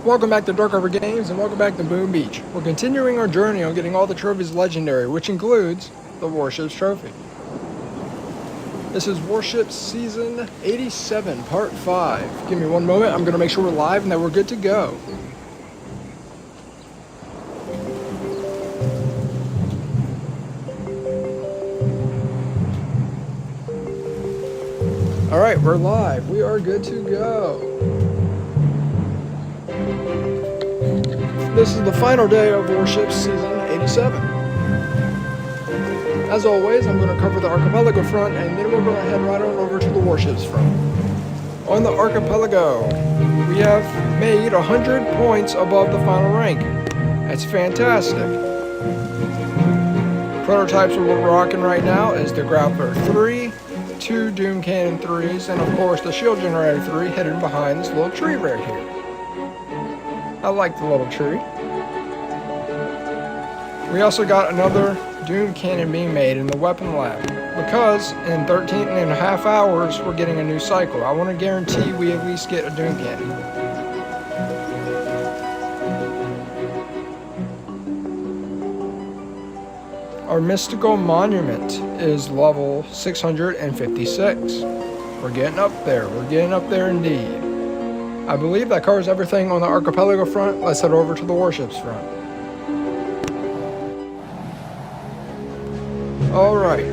Welcome back to Dark Harbor Games and welcome back to Boom Beach. We're continuing our journey on getting all the trophies legendary, which includes the Warships trophy. This is Warships Season 87, Part 5. Give me one moment, I'm going to make sure we're live and that we're good to go. Alright, we're live. We are good to go. This is the final day of Warships Season 87. As always, I'm going to cover the Archipelago front, and then we're going to head right on over to the Warships front. On the Archipelago, we have made 100 points above the final rank. That's fantastic. Prototypes we're rocking right now is the Grappler 3, 2 Doom Cannon 3s, and of course the Shield Generator 3 hidden behind this little tree right here. I like the little tree. We also got another Doom Cannon being made in the weapon lab, because in 13 and a half hours we're getting a new cycle. I want to guarantee we at least get a Doom Cannon. Our Mystical Monument is level 656. We're getting up there. We're getting up there indeed. I believe that covers everything on the Archipelago front. Let's head over to the Warships front. Alright,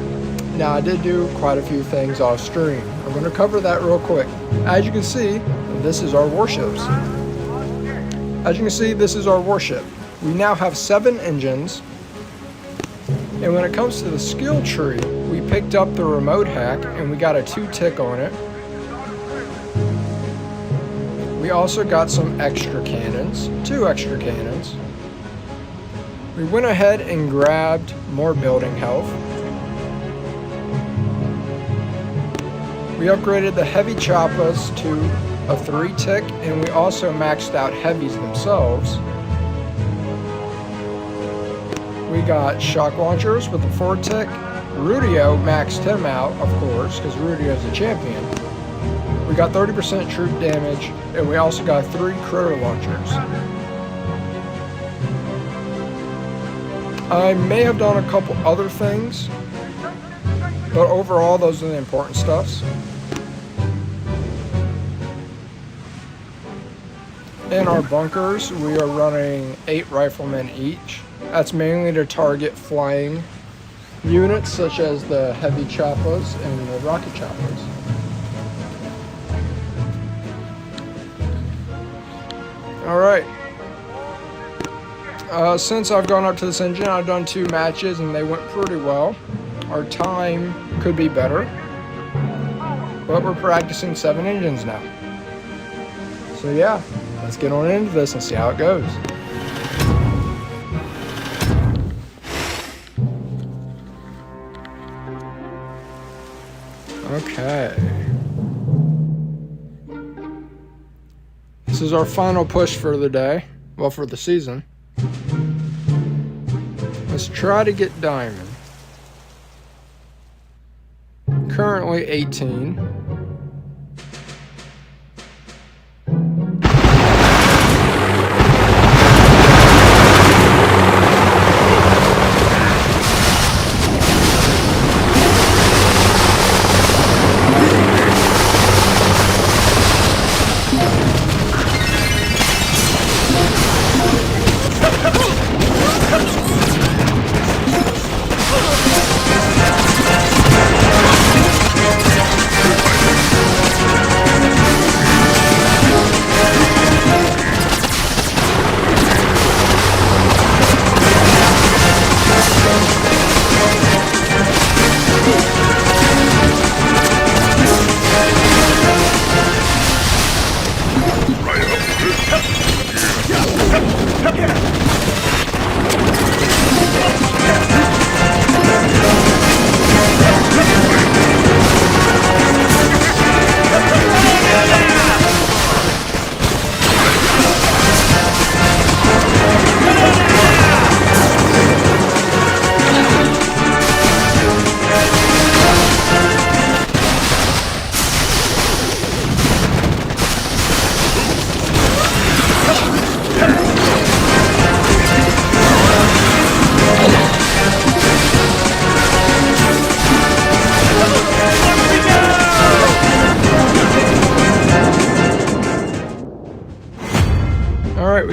now I did do quite a few things off stream. I'm going to cover that real quick. As you can see, this is our Warships. As you can see, this is our Warship. We now have 7 engines. And when it comes to the skill tree, we picked up the remote hack and we got a 2-tick on it. We also got some extra cannons, 2 extra cannons. We went ahead and grabbed more building health. We upgraded the heavy choppas to a 3-tick, and we also maxed out heavies themselves. We got shock launchers with a 4-tick. Rudio maxed him out, of course, because Rudio's a champion. We got 30% troop damage, and we also got 3 critter launchers. I may have done a couple other things, but overall those are the important stuffs. In our bunkers, we are running 8 riflemen each. That's mainly to target flying units such as the heavy choppas and the rocket choppas. Alright. Since I've gone up to this engine, I've done 2 matches and they went pretty well. Our time could be better, but we're practicing 7 engines now. So yeah, let's get on into this and see how it goes. Okay. This is our final push for the day. Well, for the season. Let's try to get diamond. Currently 18.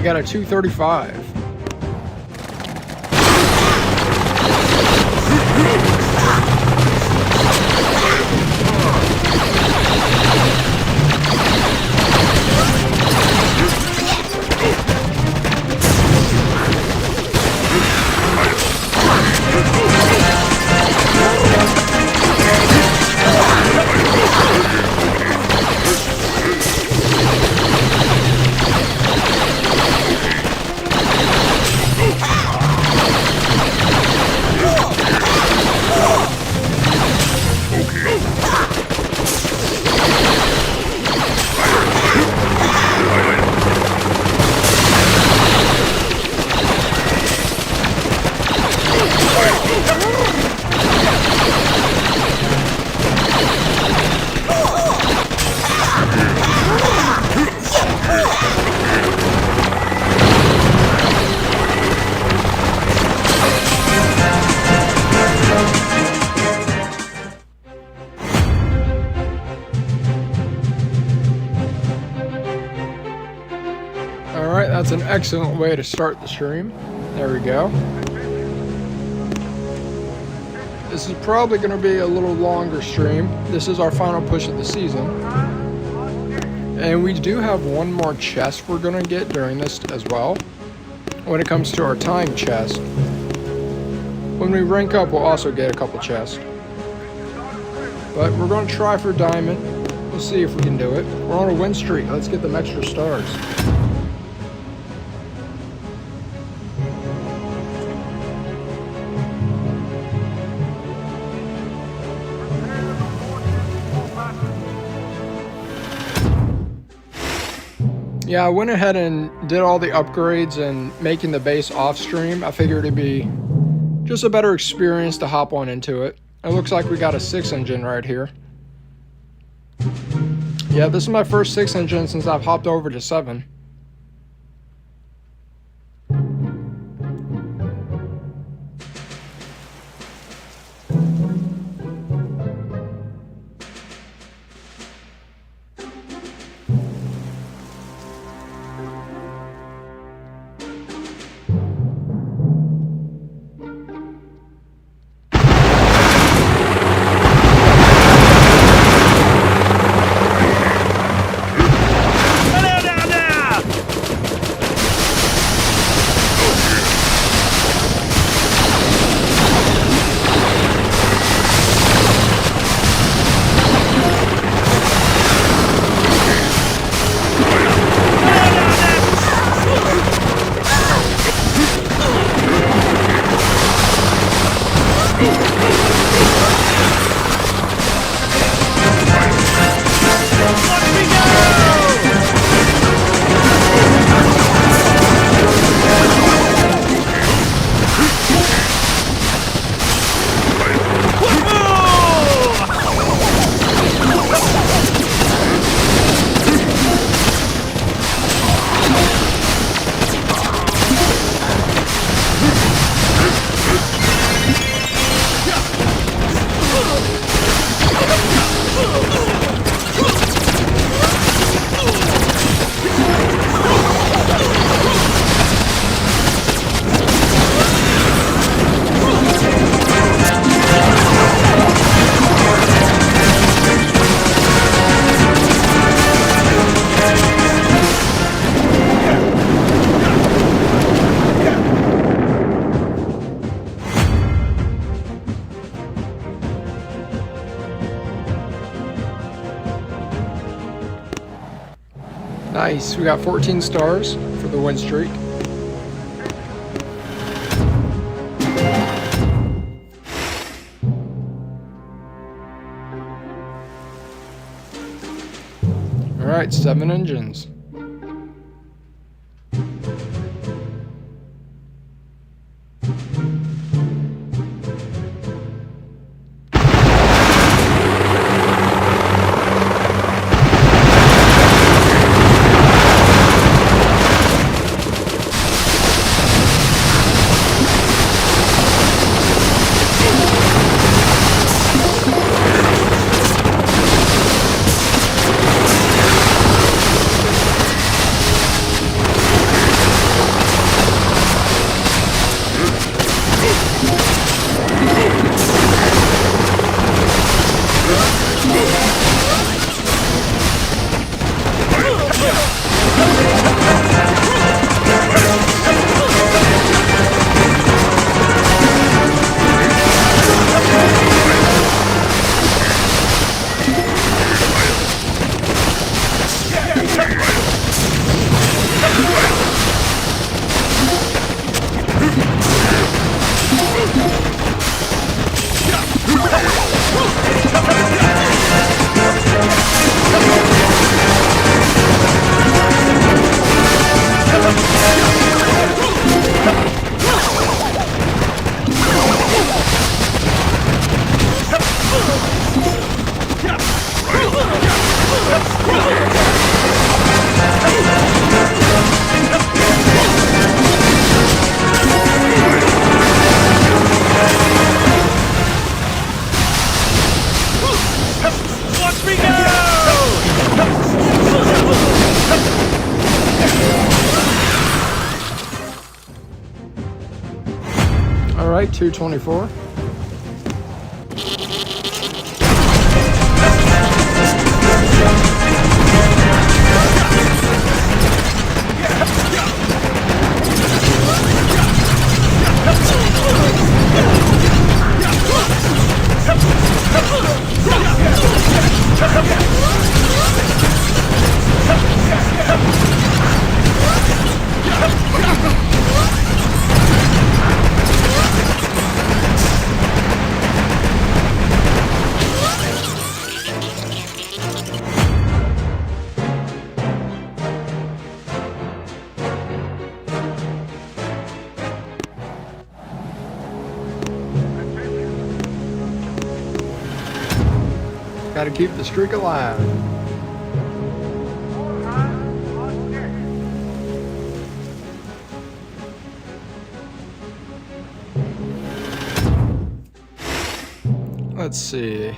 we got a 235. Alright, that's an excellent way to start the stream. There we go. This is probably going to be a little longer stream. This is our final push of the season. And we do have one more chest we're going to get during this as well. When it comes to our time chest. When we rank up, we'll also get a couple chests. But we're going to try for diamond. We'll see if we can do it. We're on a win streak. Let's get them extra stars. Yeah, I went ahead and did all the upgrades and making the base off stream. I figured it'd be just a better experience to hop on into it. It looks like we got a 6 engine right here. Yeah, this is my first 6 engine since I've hopped over to 7. Nice, we got 14 stars for the win streak. Alright, 7 engines. right, 224. Got to keep the streak alive. Let's see.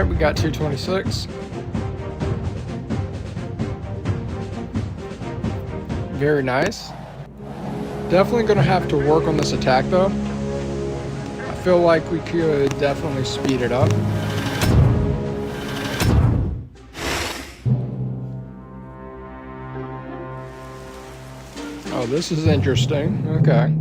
Alright, we got 226. Very nice. Definitely going to have to work on this attack though. I feel like we could definitely speed it up. Oh, this is interesting. Okay.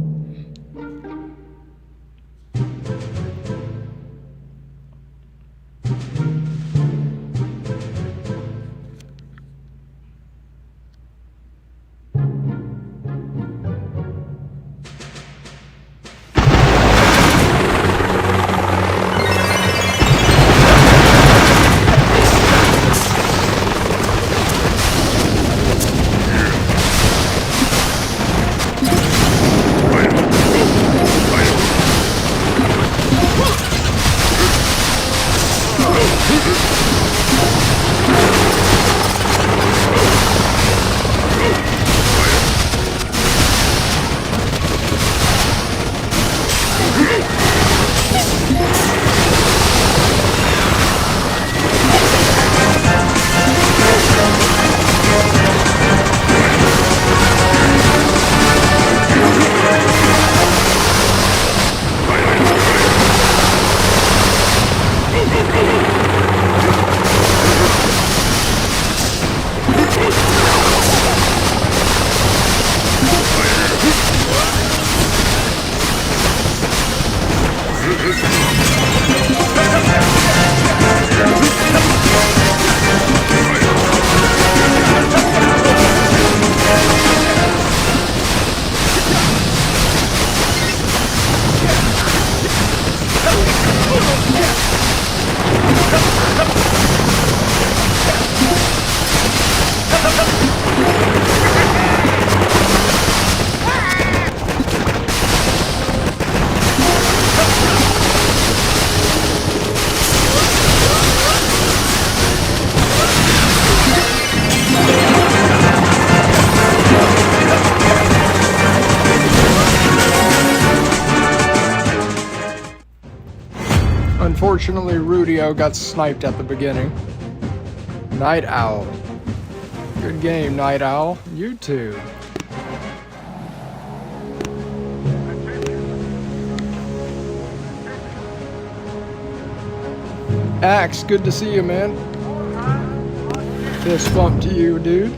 Unfortunately, Rudio got sniped at the beginning. Night Owl. Good game, Night Owl. You too. Axe, good to see you, man. Fist bump to you, dude.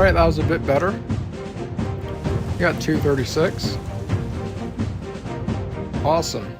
Alright, that was a bit better. You got 236. Awesome.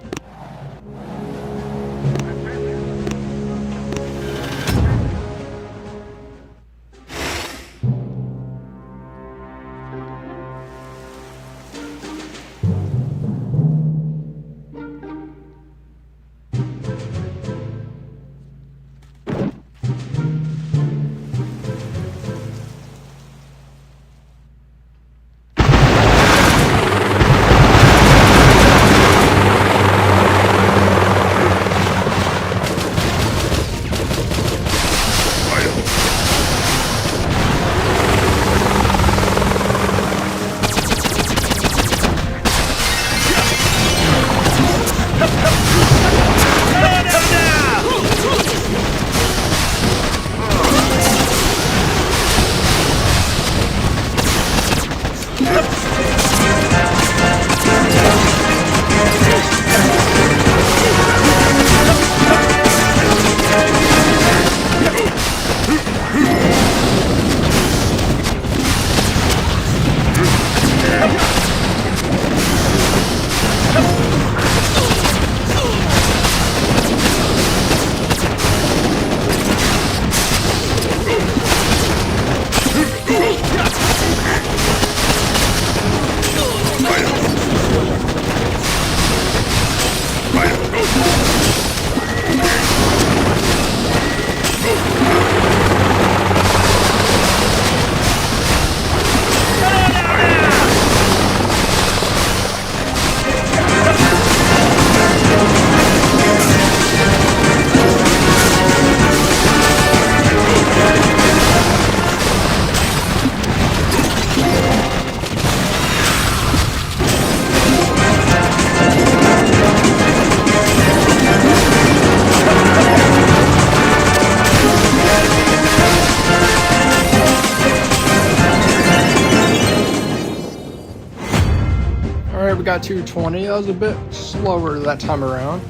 Alright, we got 220. That was a bit slower that time around.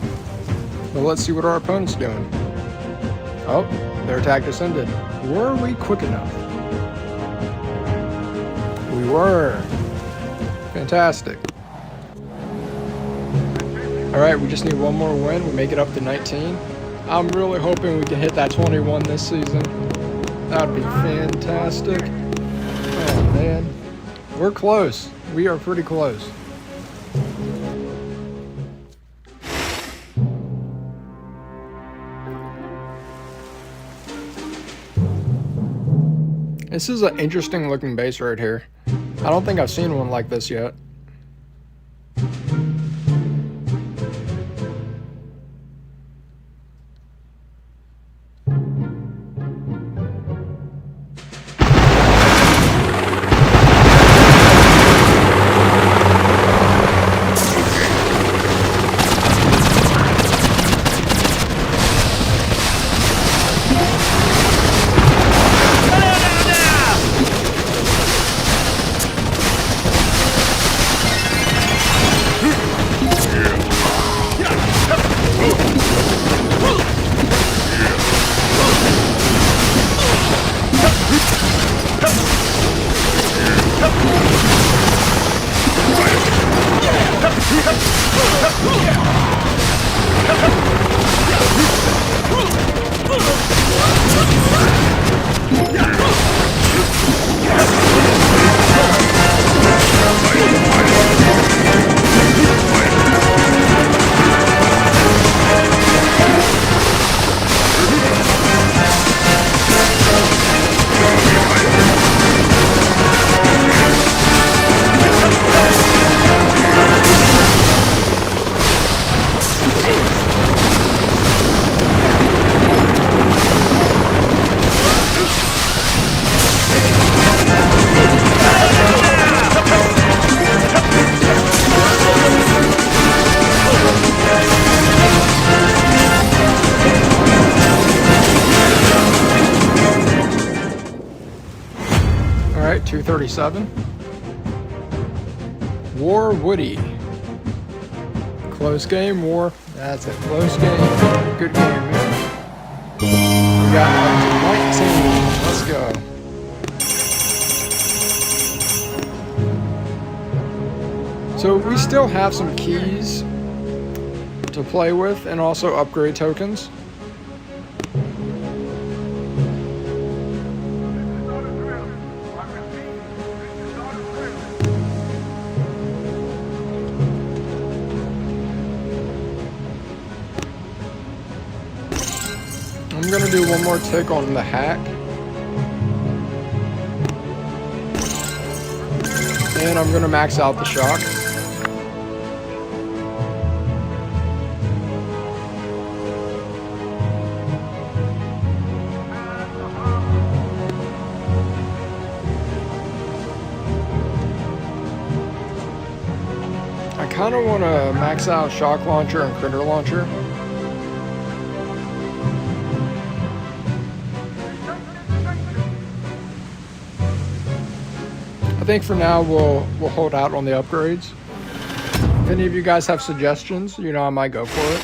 But let's see what our opponent's doing. Oh, their attack just ended. Were we quick enough? We were. Fantastic. Alright, we just need one more win. We make it up to 19. I'm really hoping we can hit that 21 this season. That would be fantastic. Oh man. We're close. We are pretty close. This is an interesting looking base right here. I don't think I've seen one like this yet. Alright, 237. War Woody. Close game, War. That's it. Close game. Good game, man. We got up to 19. Let's go. So we still have some keys to play with and also upgrade tokens. I'm gonna do one more tick on the hack. And I'm gonna max out the shock. I kinda wanna max out shock launcher and critter launcher. I think for now we'll hold out on the upgrades. If any of you guys have suggestions, you know, I might go for it.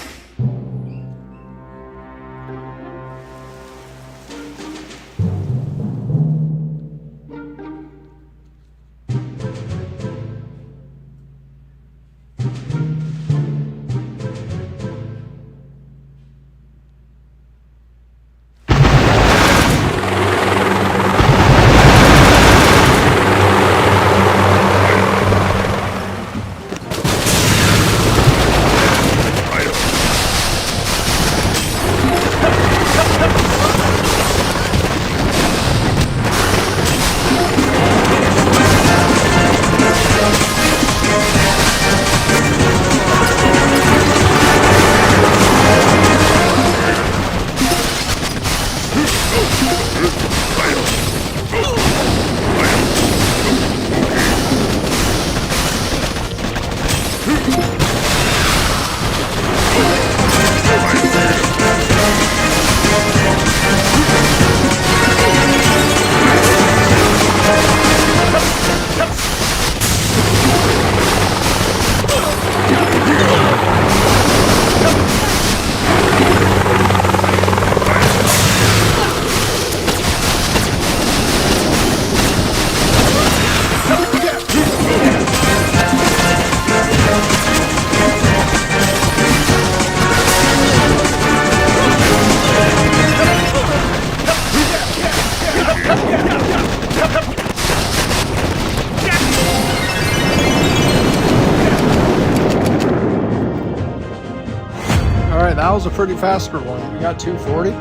Alright, that was a pretty faster one. We got 240.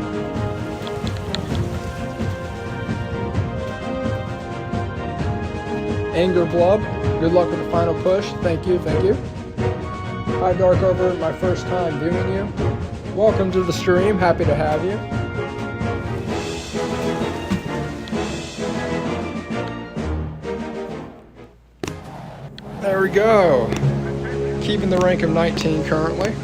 Anger Blub, good luck with the final push. Thank you, thank you. Hi Darkover, my first time viewing you. Welcome to the stream, happy to have you. There we go. Keeping the rank of 19 currently.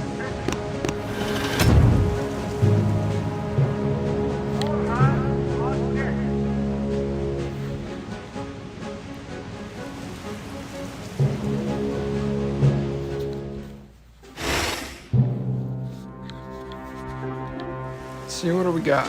Let's see, what do we got?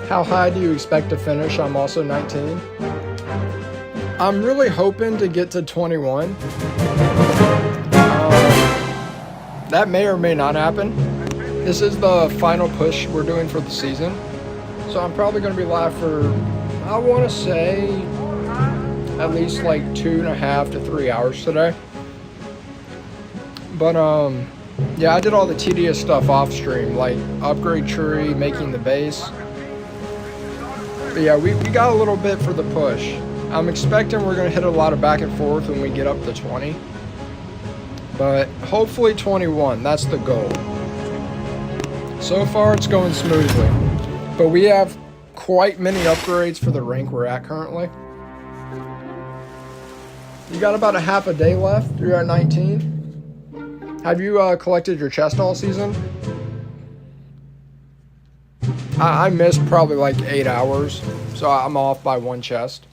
How high do you expect to finish? I'm also 19. I'm really hoping to get to 21. That may or may not happen. This is the final push we're doing for the season. So I'm probably going to be live for, I want to say, at least like 2.5 to 3 hours today. But yeah, I did all the tedious stuff off stream, like upgrade tree, making the base. But yeah, we got a little bit for the push. I'm expecting we're going to hit a lot of back and forth when we get up to 20. But hopefully 21, that's the goal. So far it's going smoothly. But we have quite many upgrades for the rank we're at currently. You got about a half a day left, you're at 19. Have you collected your chest all season? I missed probably like 8 hours, so I'm off by 1 chest.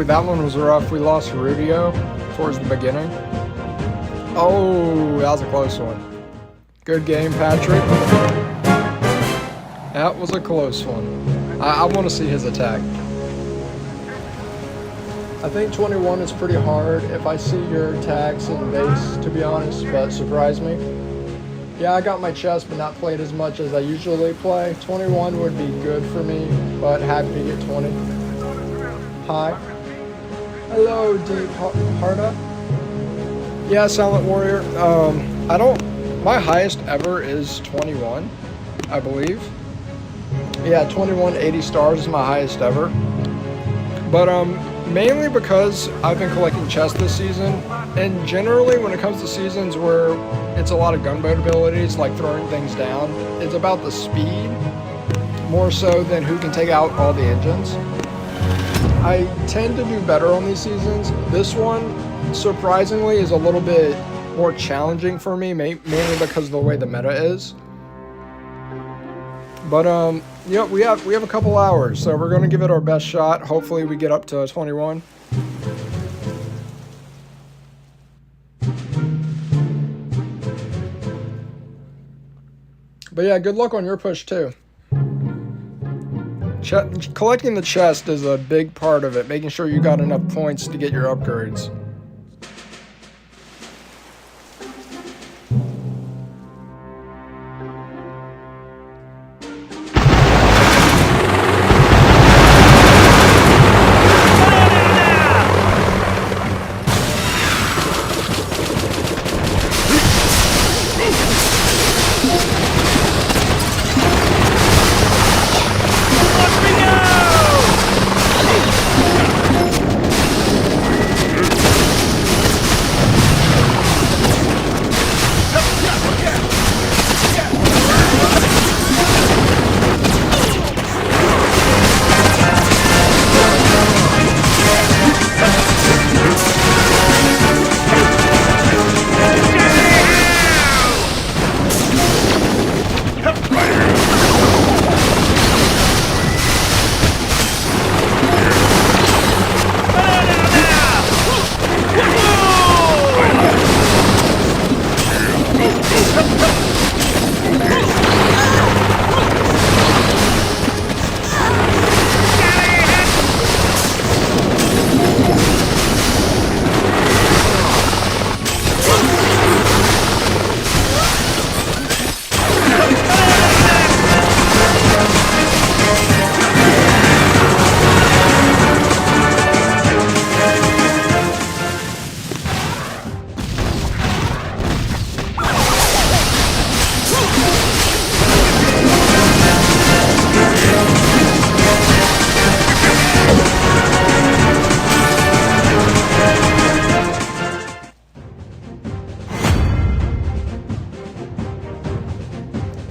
that one was rough. We lost Rudio towards the beginning. Oh, that was a close one. Good game, Patrick. That was a close one. I want to see his attack. I think 21 is pretty hard if I see your attacks in base, to be honest, but surprise me. Yeah, I got my chest, but not played as much as I usually play. 21 would be good for me, but happy to get 20. Hi. Hello, Deep Harda. Yeah, Silent Warrior. My highest ever is 21, I believe. Yeah, 21, 80 stars is my highest ever. But, mainly because I've been collecting chests this season, and generally when it comes to seasons where it's a lot of gunboat abilities, like throwing things down, it's about the speed, more so than who can take out all the engines. I tend to do better on these seasons. This one, surprisingly, is a little bit more challenging for me, mainly because of the way the meta is. But, yeah, we have a couple hours, so we're going to give it our best shot. Hopefully we get up to 21. But yeah, good luck on your push too. Collecting the chest is a big part of it, making sure you got enough points to get your upgrades.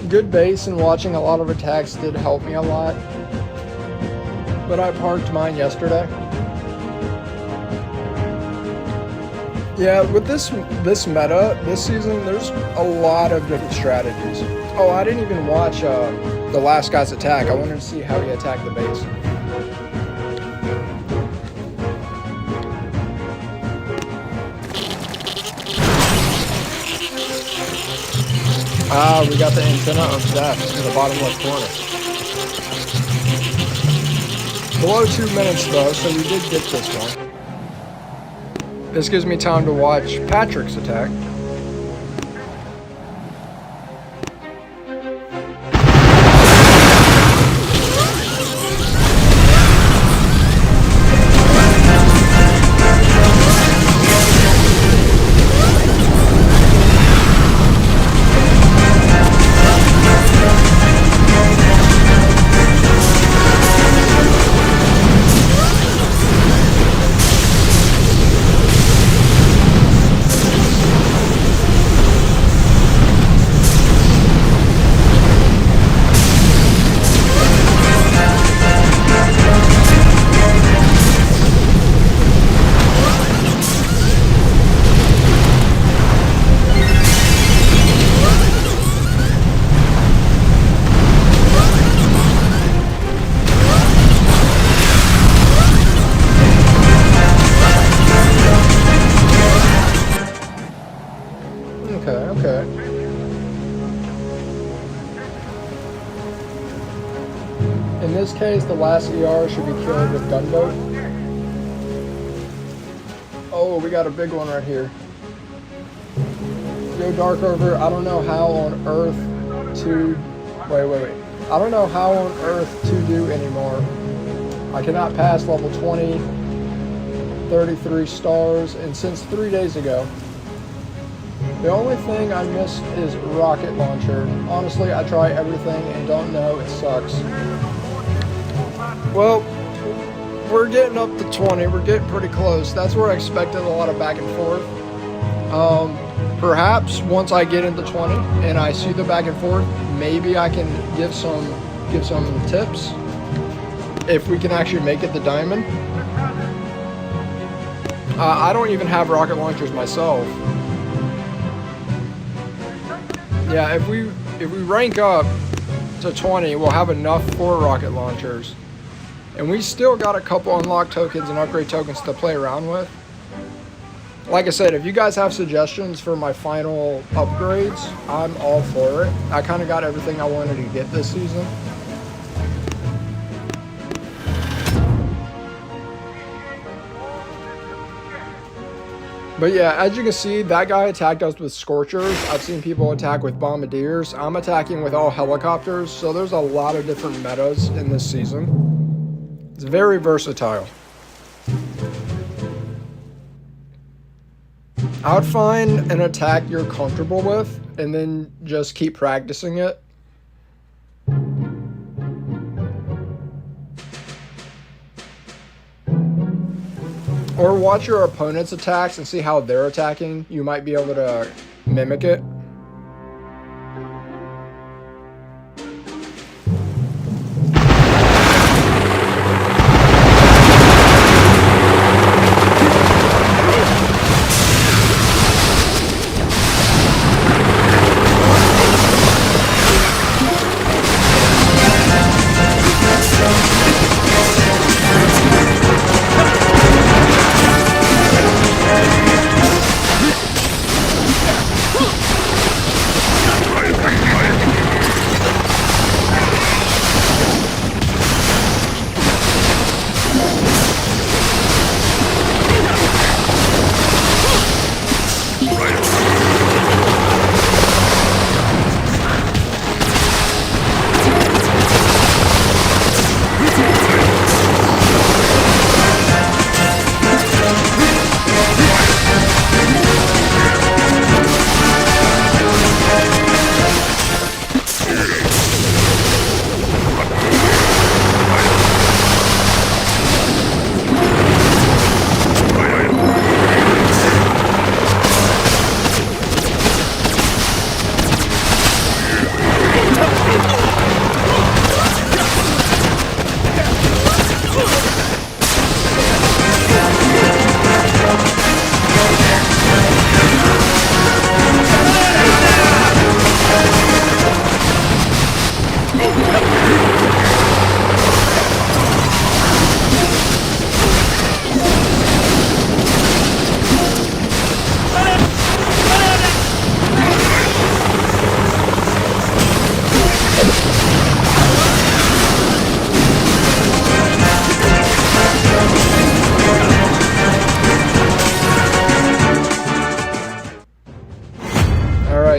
Good base and watching a lot of attacks did help me a lot, but I parked mine yesterday. Yeah, with this meta, this season, there's a lot of different strategies. Oh, I didn't even watch the last guy's attack. I wanted to see how he attacked the base. Ah, we got the antenna of death in the bottom left corner. Below 2 minutes though, so we did get this one. This gives me time to watch Patrick's attack. this case, the last ER should be killed with gunboat. Oh, we got a big one right here. Yo, Darkover, I don't know how on earth to... Wait. I don't know how on earth to do anymore. I cannot pass level 20, 33 stars, and since 3 days ago. The only thing I missed is rocket launcher. Honestly, I try everything and don't know, it sucks. Well, we're getting up to 20. We're getting pretty close. That's where I expected a lot of back and forth. Perhaps once I get into 20 and I see the back and forth, maybe I can give some tips if we can actually make it to diamond. I don't even have rocket launchers myself. Yeah, if we rank up to 20, we'll have enough for rocket launchers. And we still got a couple unlock tokens and upgrade tokens to play around with. Like I said, if you guys have suggestions for my final upgrades, I'm all for it. I kind of got everything I wanted to get this season. But yeah, as you can see, that guy attacked us with Scorchers. I've seen people attack with Bombardiers. I'm attacking with all helicopters, so there's a lot of different metas in this season. It's very versatile. I would find an attack you're comfortable with, and then just keep practicing it. Or watch your opponent's attacks and see how they're attacking. You might be able to mimic it.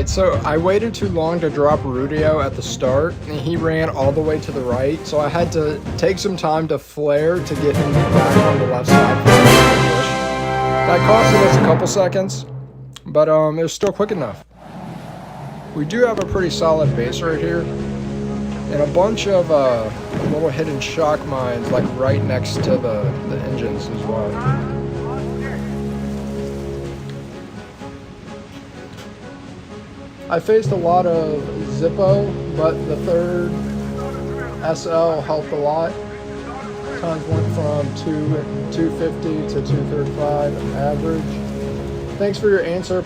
So I waited too long to drop Rudio at the start, and he ran all the way to the right, so I had to take some time to flare to get him back on the left side for the push. That costed us a couple seconds, but it was still quick enough. We do have a pretty solid base right here, and a bunch of little hidden shock mines like right next to the engines as well. I faced a lot of Zippo, but the third SL helped a lot. Tons went from 250 to 235 average. Thanks for your answer.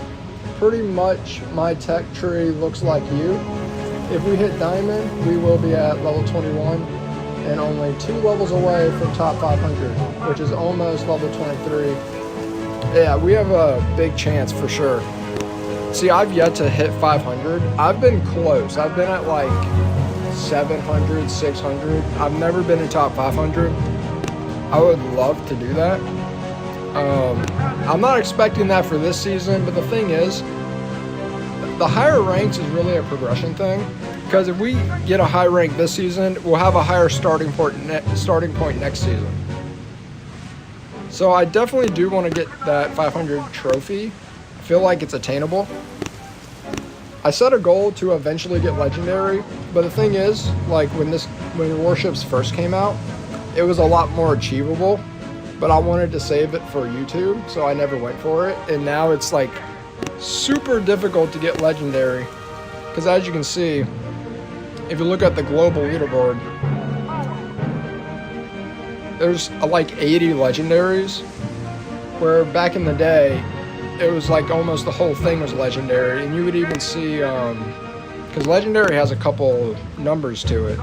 Pretty much my tech tree looks like you. If we hit diamond, we will be at level 21 and only 2 levels away from top 500, which is almost level 23. Yeah, we have a big chance for sure. See, I've yet to hit 500. I've been close. I've been at like 700, 600. I've never been in top 500. I would love to do that. I'm not expecting that for this season, but the thing is, the higher ranks is really a progression thing. Because if we get a high rank this season, we'll have a higher starting point next season. So I definitely do want to get that 500 trophy. I feel like it's attainable. I set a goal to eventually get legendary, but the thing is, like when Warships first came out, it was a lot more achievable, but I wanted to save it for YouTube, so I never went for it. And now it's like super difficult to get legendary, because as you can see, if you look at the global leaderboard, there's like 80 legendaries, where back in the day, it was like almost the whole thing was legendary. And you would even see, because legendary has a couple numbers to it,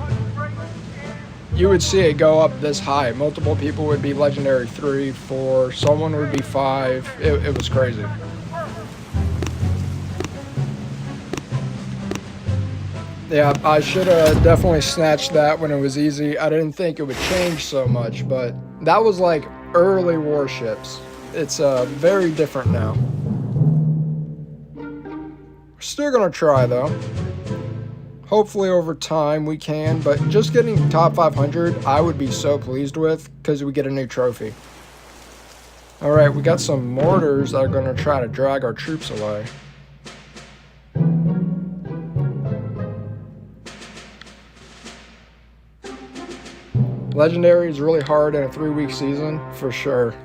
you would see it go up this high. Multiple people would be legendary 3, 4, someone would be 5. It was crazy. Yeah, I should have definitely snatched that when it was easy. I didn't think it would change so much, but that was like early Warships. It's very different now. We're still gonna try though. Hopefully over time we can, but just getting top 500 I would be so pleased with, because we get a new trophy. Alright, we got some mortars that are gonna try to drag our troops away. Legendary is really hard in a 3-week season, for sure.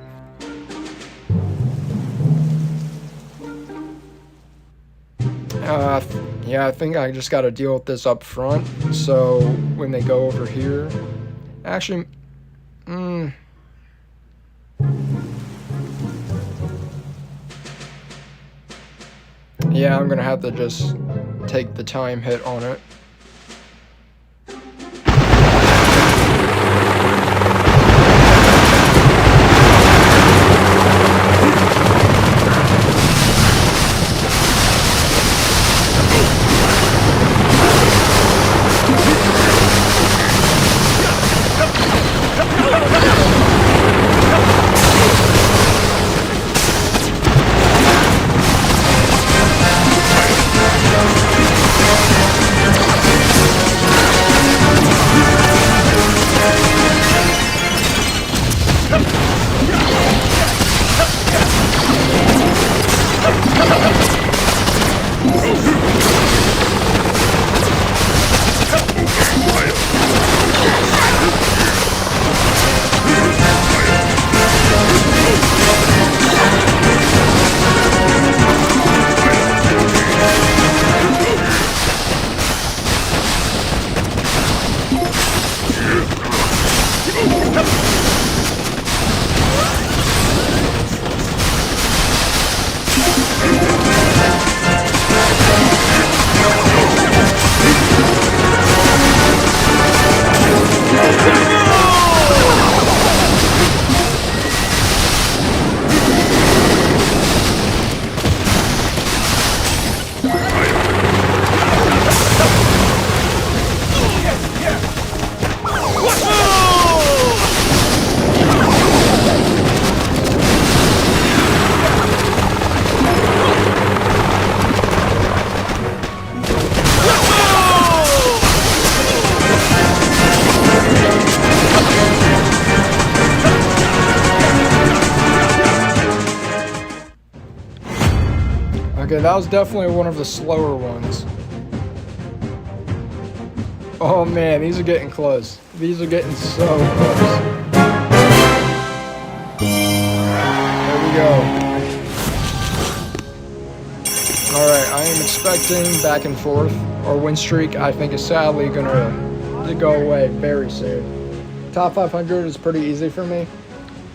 Yeah, I think I just got to deal with this up front, so when they go over here... Actually, yeah, I'm going to have to just take the time hit on it. Okay, that was definitely one of the slower ones. Oh man, these are getting close. These are getting so close. There we go. Alright, I am expecting back and forth. Our win streak, I think, is sadly gonna go away very soon. Top 500 is pretty easy for me.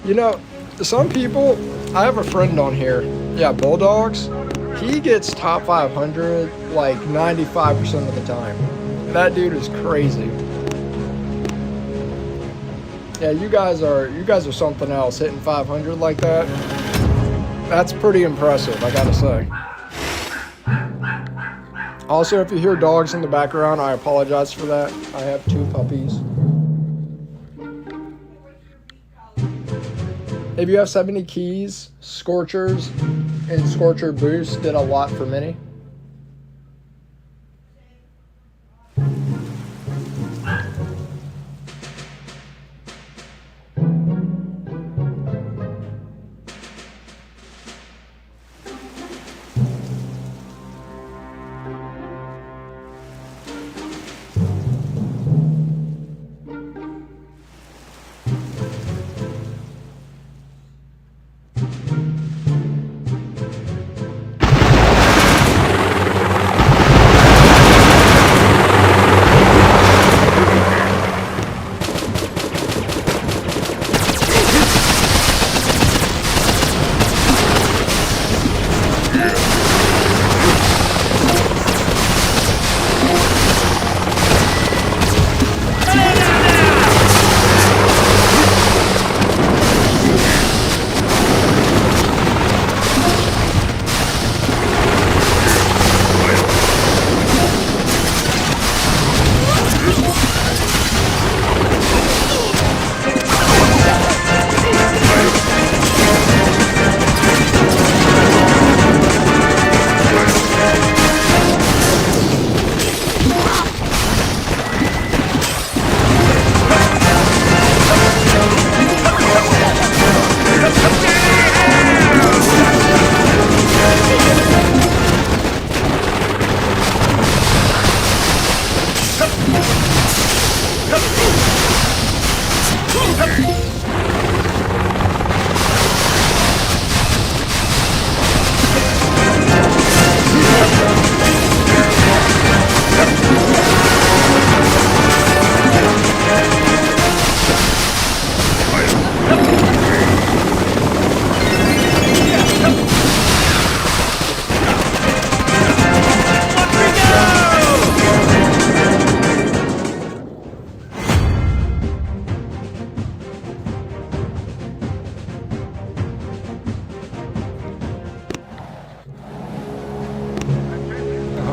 You know, some people, I have a friend on here. Yeah, Bulldogs. He gets top 500 like 95% of the time. That dude is crazy. Yeah, you guys are something else, hitting 500 like that. That's pretty impressive, I gotta say. Also, if you hear dogs in the background, I apologize for that. I have 2 puppies. If you have 70 keys, Scorchers and Scorcher Boost did a lot for Mini.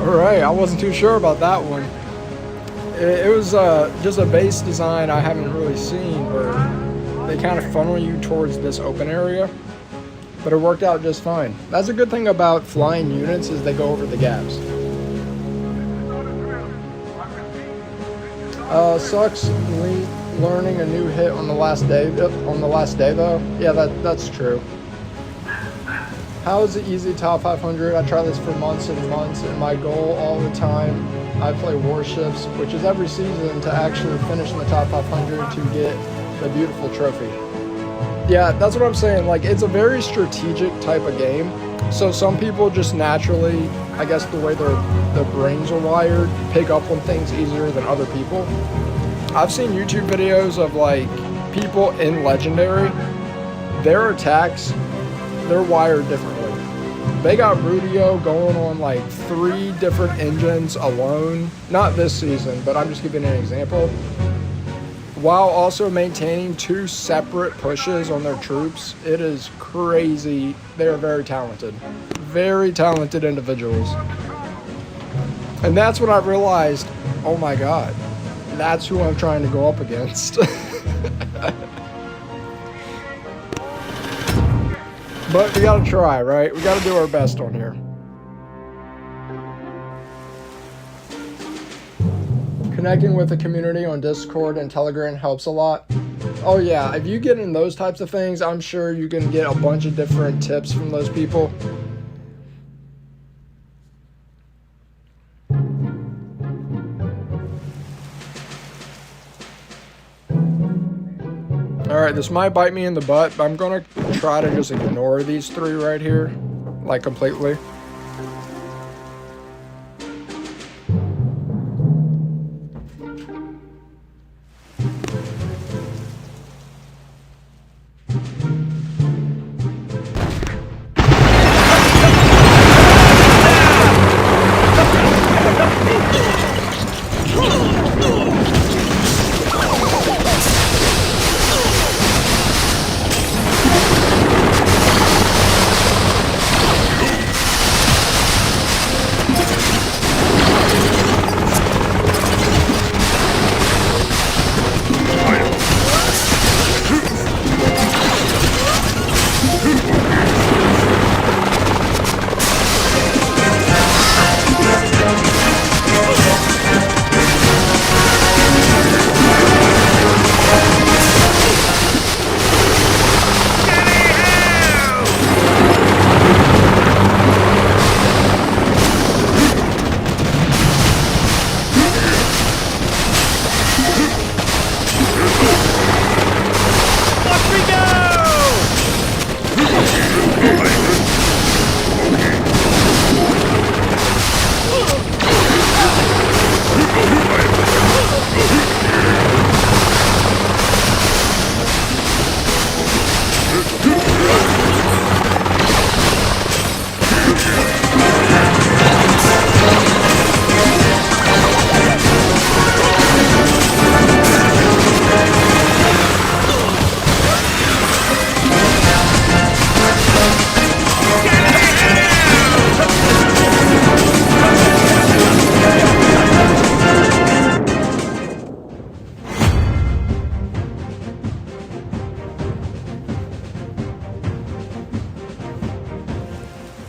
Alright, I wasn't too sure about that one. It was just a base design I haven't really seen where they kind of funnel you towards this open area, but it worked out just fine. That's a good thing about flying units is they go over the gaps. Sucks learning a new hit on the last day. Though, yeah, that's true. How is it easy top 500? I try this for months and months, and my goal all the time, I play Warships, which is every season, to actually finish in the top 500 to get the beautiful trophy. Yeah, that's what I'm saying. Like, it's a very strategic type of game. So some people just naturally, I guess the way their brains are wired, pick up on things easier than other people. I've seen YouTube videos of like people in Legendary, their attacks, they're wired differently. They got Rudio going on like 3 different engines alone. Not this season, but I'm just giving an example. While also maintaining 2 separate pushes on their troops. It is crazy. They are very talented. Very talented individuals. And that's when I realized, oh my god, that's who I'm trying to go up against. But we gotta try, right? We gotta do our best on here. Connecting with the community on Discord and Telegram helps a lot. Oh yeah, if you get in those types of things, I'm sure you can get a bunch of different tips from those people. Alright, this might bite me in the butt, but I'm gonna try to just ignore these 3 right here, like completely.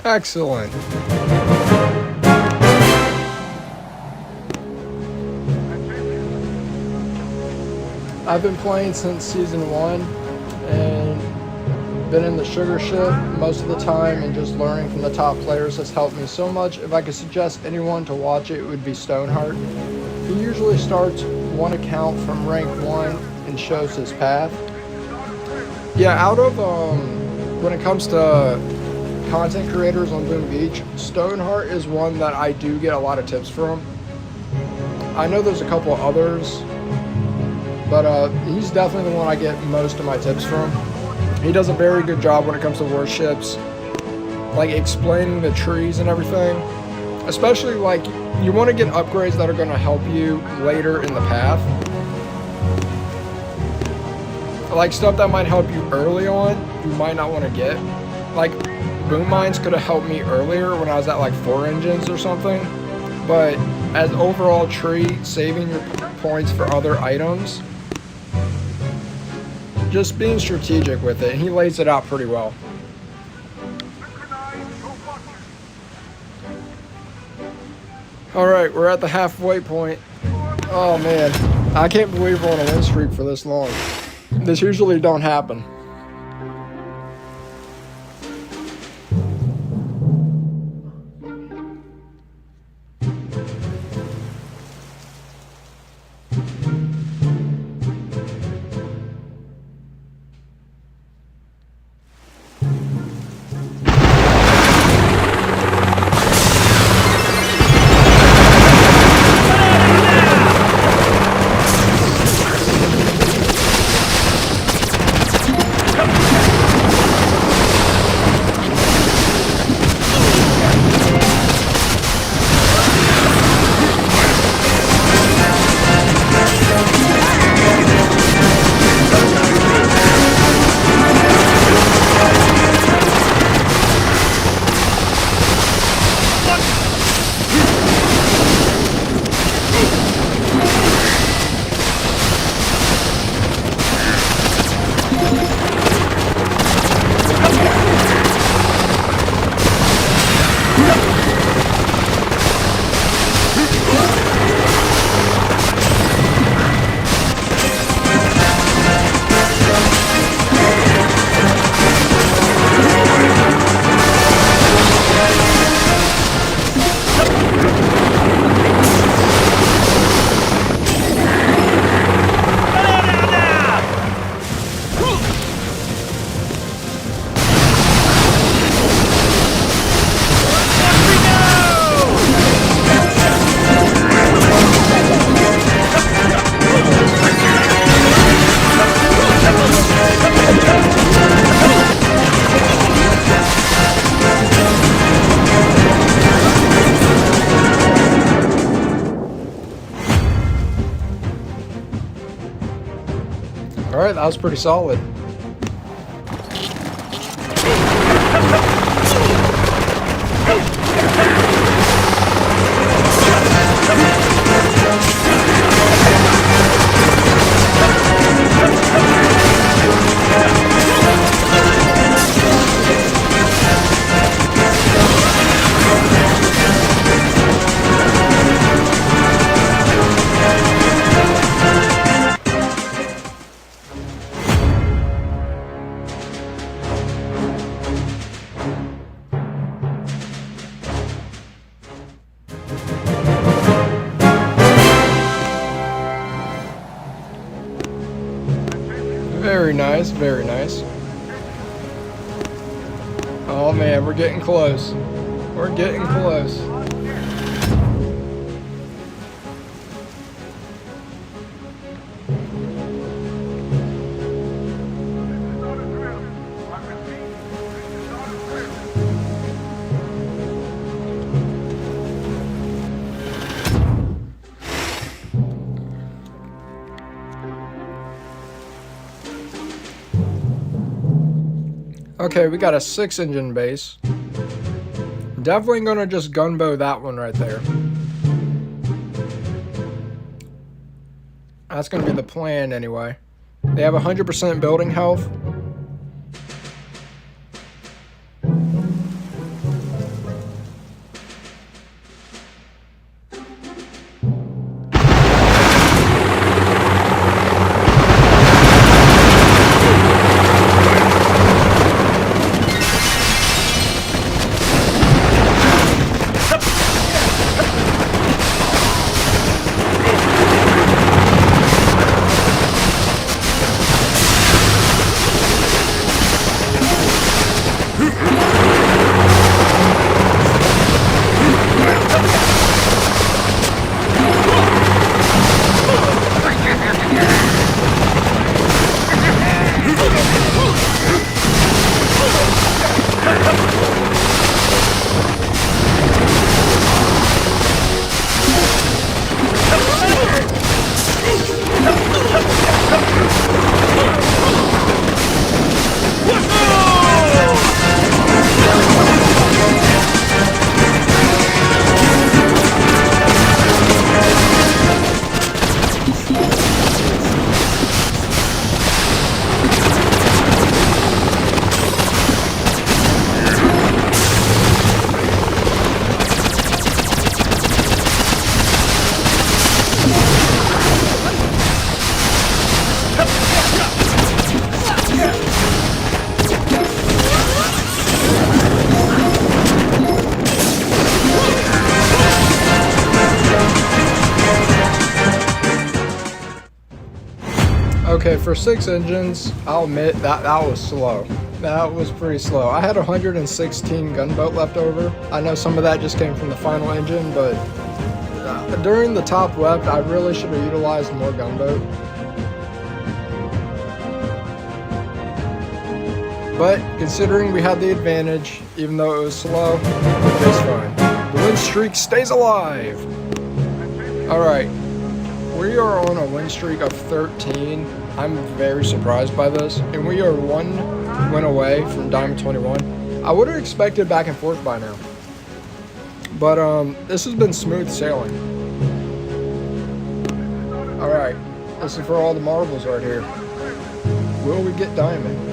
Excellent. I've been playing since Season 1 and been in the sugar ship most of the time, and just learning from the top players has helped me so much. If I could suggest anyone to watch it, it would be Stoneheart. He usually starts one account from rank 1 and shows his path. Yeah, out of when it comes to content creators on Boom Beach, Stoneheart is one that I do get a lot of tips from. I know there's a couple of others, but he's definitely the one I get most of my tips from. He does a very good job when it comes to warships, like explaining the trees and everything. Especially like you want to get upgrades that are going to help you later in the path. Like stuff that might help you early on, you might not want to get. Like boom mines could have helped me earlier when I was at like 4 engines or something. But as overall tree, saving your points for other items, just being strategic with it, and he lays it out pretty well. Alright, we're at the halfway point. Oh man, I can't believe we're on a win streak for this long. This usually don't happen. Alright, that was pretty solid. Very nice, very nice. Oh man, we're getting close. We're getting close. Okay, we got a 6-engine base. Definitely gonna just gunbow that one right there. That's gonna be the plan anyway. They have 100% building health. Okay, for 6 engines, I'll admit that was slow. That was pretty slow. I had 116 gunboat left over. I know some of that just came from the final engine, but during the top left, I really should have utilized more gunboat. But considering we had the advantage, even though it was slow, it was fine. The win streak stays alive! Alright, we are on a win streak of 13. I'm very surprised by this. And we are 1 win away from Diamond 21. I would have expected back and forth by now. But this has been smooth sailing. Alright, this is for all the marbles right here. Will we get Diamond?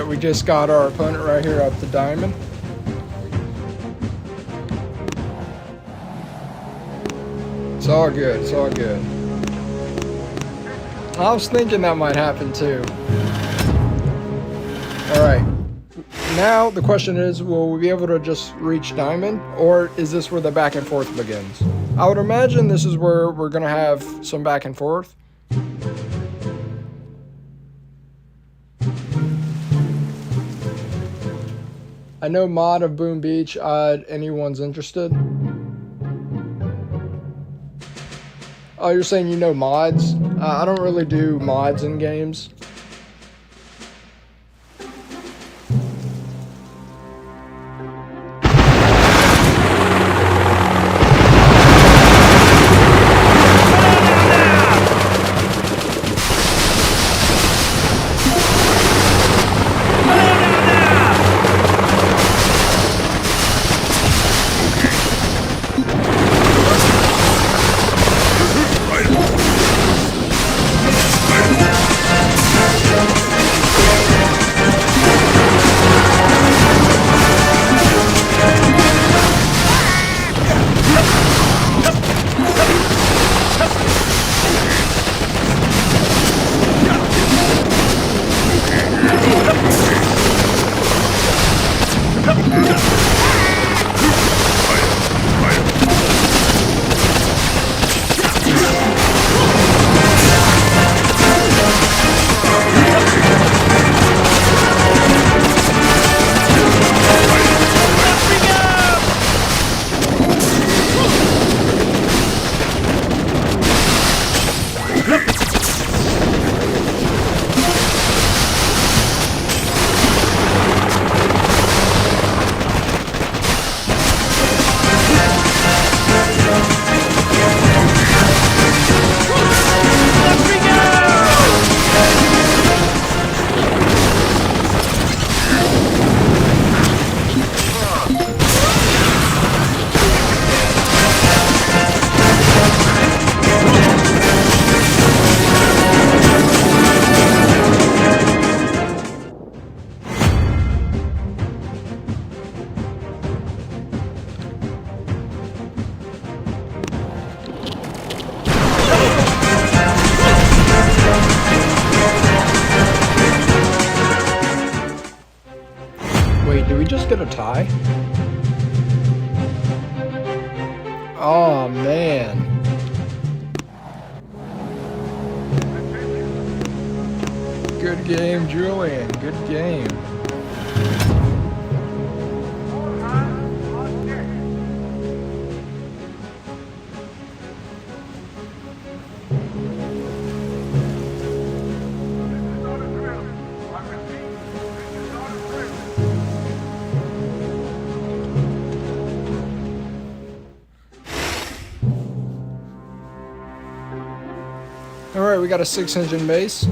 We just got our opponent right here up to Diamond. It's all good, it's all good. I was thinking that might happen too. Alright, now the question is, will we be able to just reach Diamond, or is this where the back and forth begins? I would imagine this is where we're going to have some back and forth. I know mod of Boom Beach, anyone's interested. Oh, you're saying you know mods? I don't really do mods in games. just get a tie? Oh, man. Good game, Julian. Good game. Alright, we got a 6-engine base.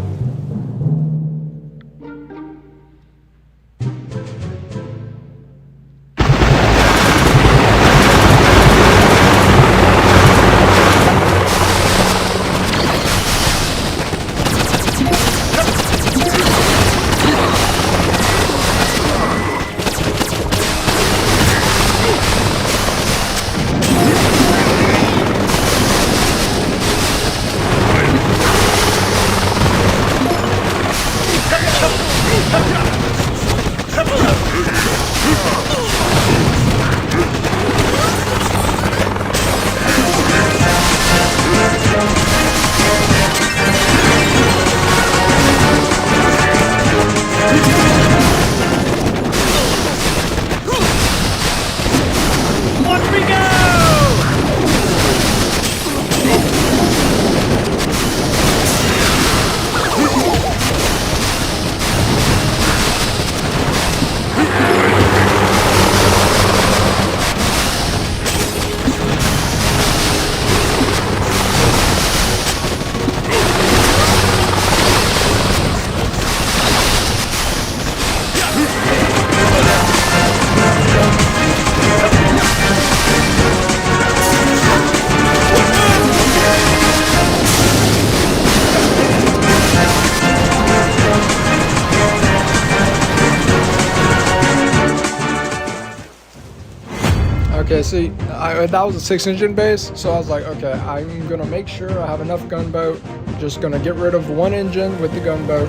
Okay, see, that was a 6-engine base, so I was like, okay, I'm gonna make sure I have enough gunboat. Just gonna get rid of one engine with the gunboat.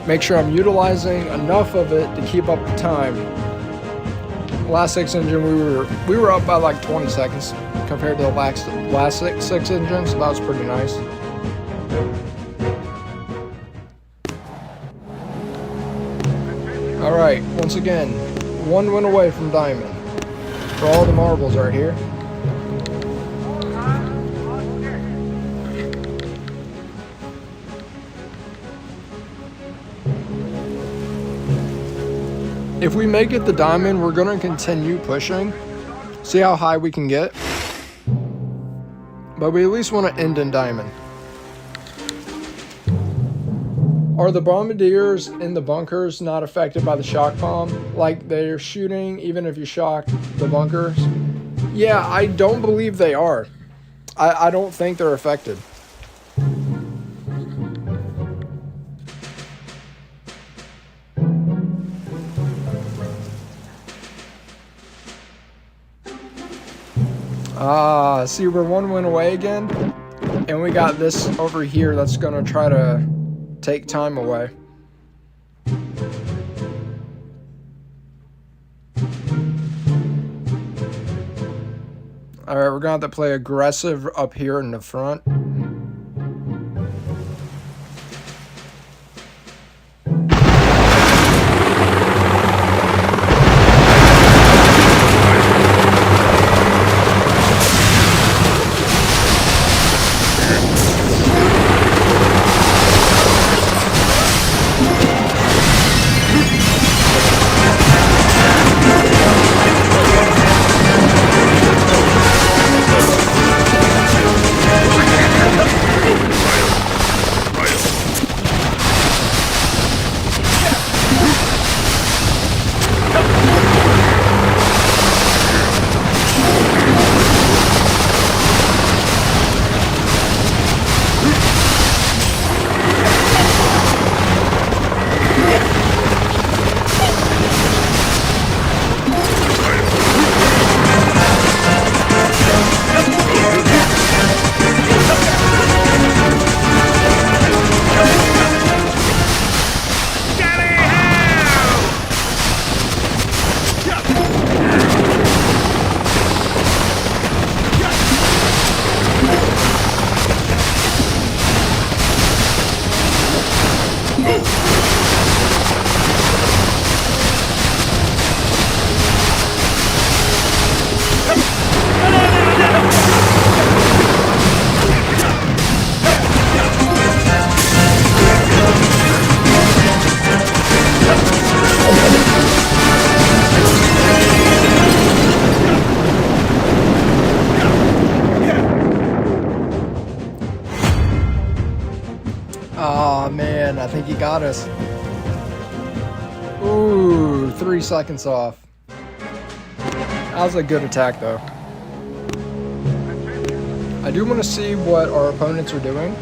Make sure I'm utilizing enough of it to keep up the time. Last 6-engine, we were up by like 20 seconds compared to the last six engines, so that was pretty nice. All right, once again, one win away from diamond. For all the marbles are here. If we make it the diamond, we're going to continue pushing. See how high we can get. But we at least want to end in diamond. Are the bombardiers in the bunkers not affected by the shock bomb? Like they're shooting even if you shock the bunkers? Yeah, I don't believe they are. I don't think they're affected. See, we're one win away again. And we got this over here that's gonna try to take time away. Alright, we're gonna have to play aggressive up here in the front. man, I think he got us. Ooh, 3 seconds off. That was a good attack, though. I do want to see what our opponents are doing.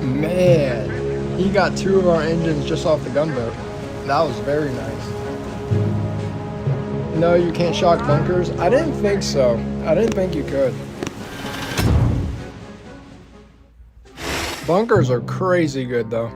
Man, he got 2 of our engines just off the gunboat. That was very nice. No, you can't shock bunkers? I didn't think so. I didn't think you could. Bunkers are crazy good, though.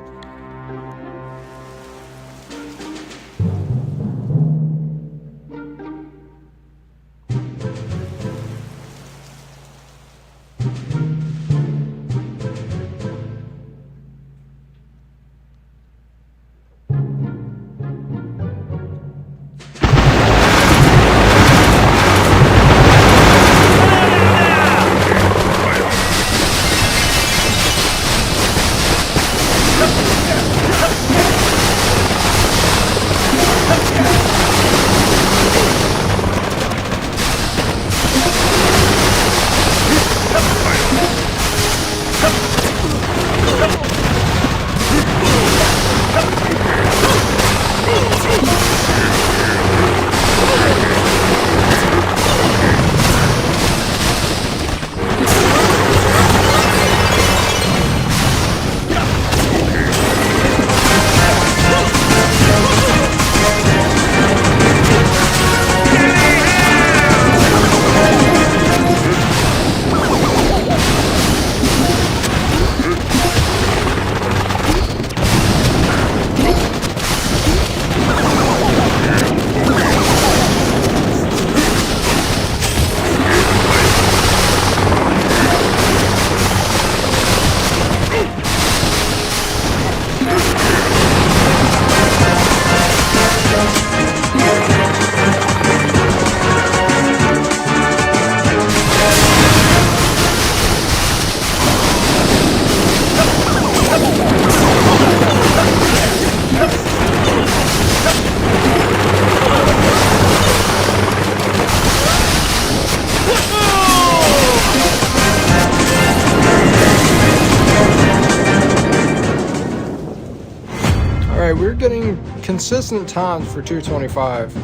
Alright, we're getting consistent times for 225.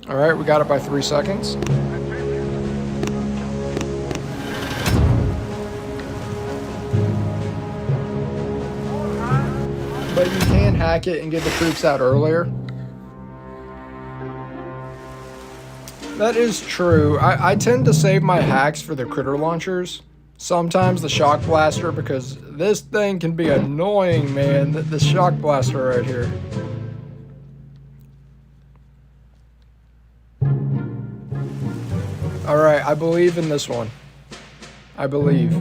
Alright, we got it by 3 seconds. But you can hack it and get the troops out earlier. That is true. I tend to save my hacks for the critter launchers. Sometimes the shock blaster, because this thing can be annoying, man. The shock blaster right here. Alright, I believe in this one. I believe.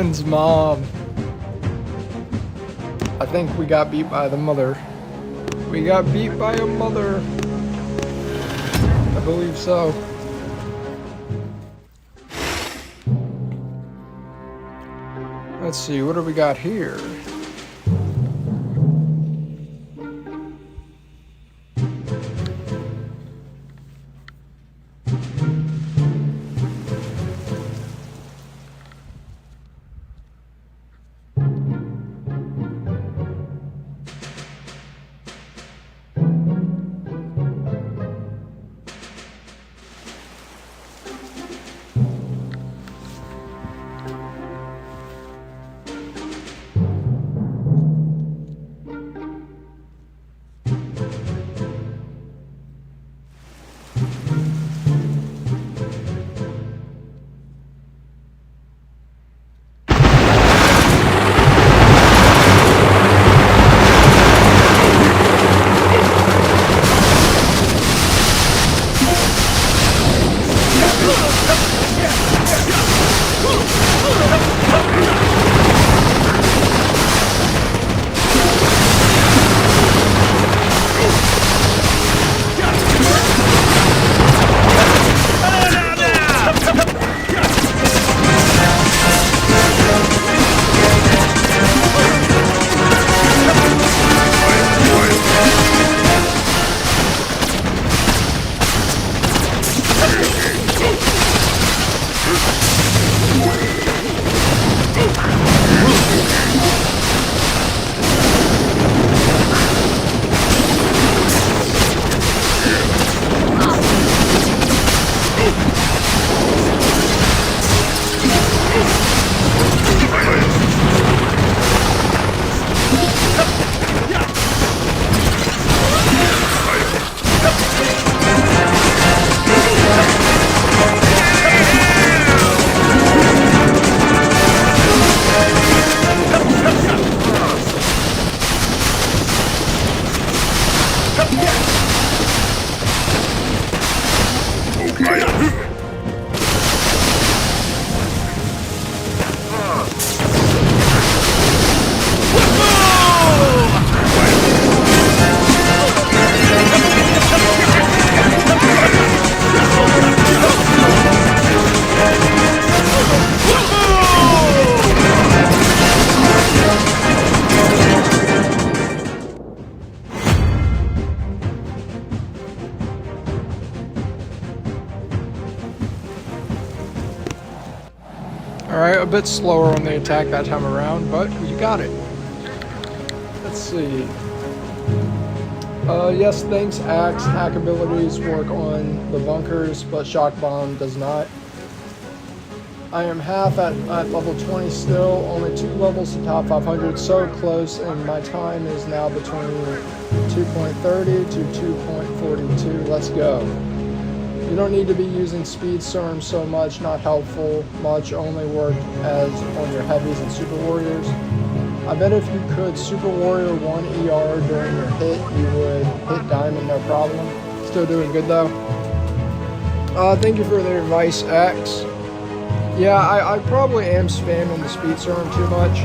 Dylan's mom. I think we got beat by the mother. We got beat by a mother. I believe so. Let's see, what do we got here? Alright, a bit slower on the attack that time around, but we got it. Let's see. Yes, thanks, Axe. Hack abilities work on the bunkers, but Shock Bomb does not. I am half at level 20 still, only 2 levels to top 500, so close, and my time is now between 2.30 to 2.42. Let's go. You don't need to be using speed storm so much, not helpful much, only work as on your heavies and super warriors. I bet if you could super warrior 1 ER during your hit, you would hit diamond no problem. Still doing good though. Thank you for the advice, X. Yeah, I probably am spamming the speed storm too much.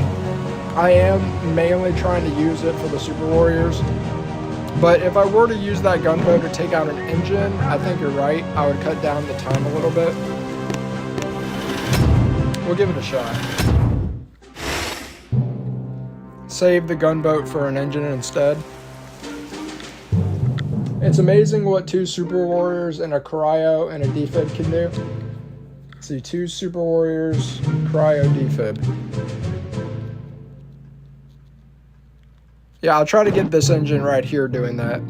I am mainly trying to use it for the super warriors. But if I were to use that gunboat to take out an engine, I think you're right. I would cut down the time a little bit. We'll give it a shot. Save the gunboat for an engine instead. It's amazing what 2 super warriors and a cryo and a defib can do. Let's see, 2 super warriors, cryo, defib. Yeah, I'll try to get this engine right here doing that.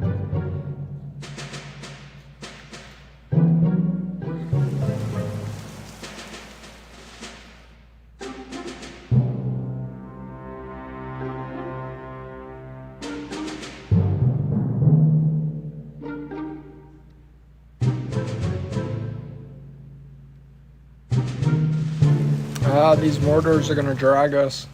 These mortars are going to drag us.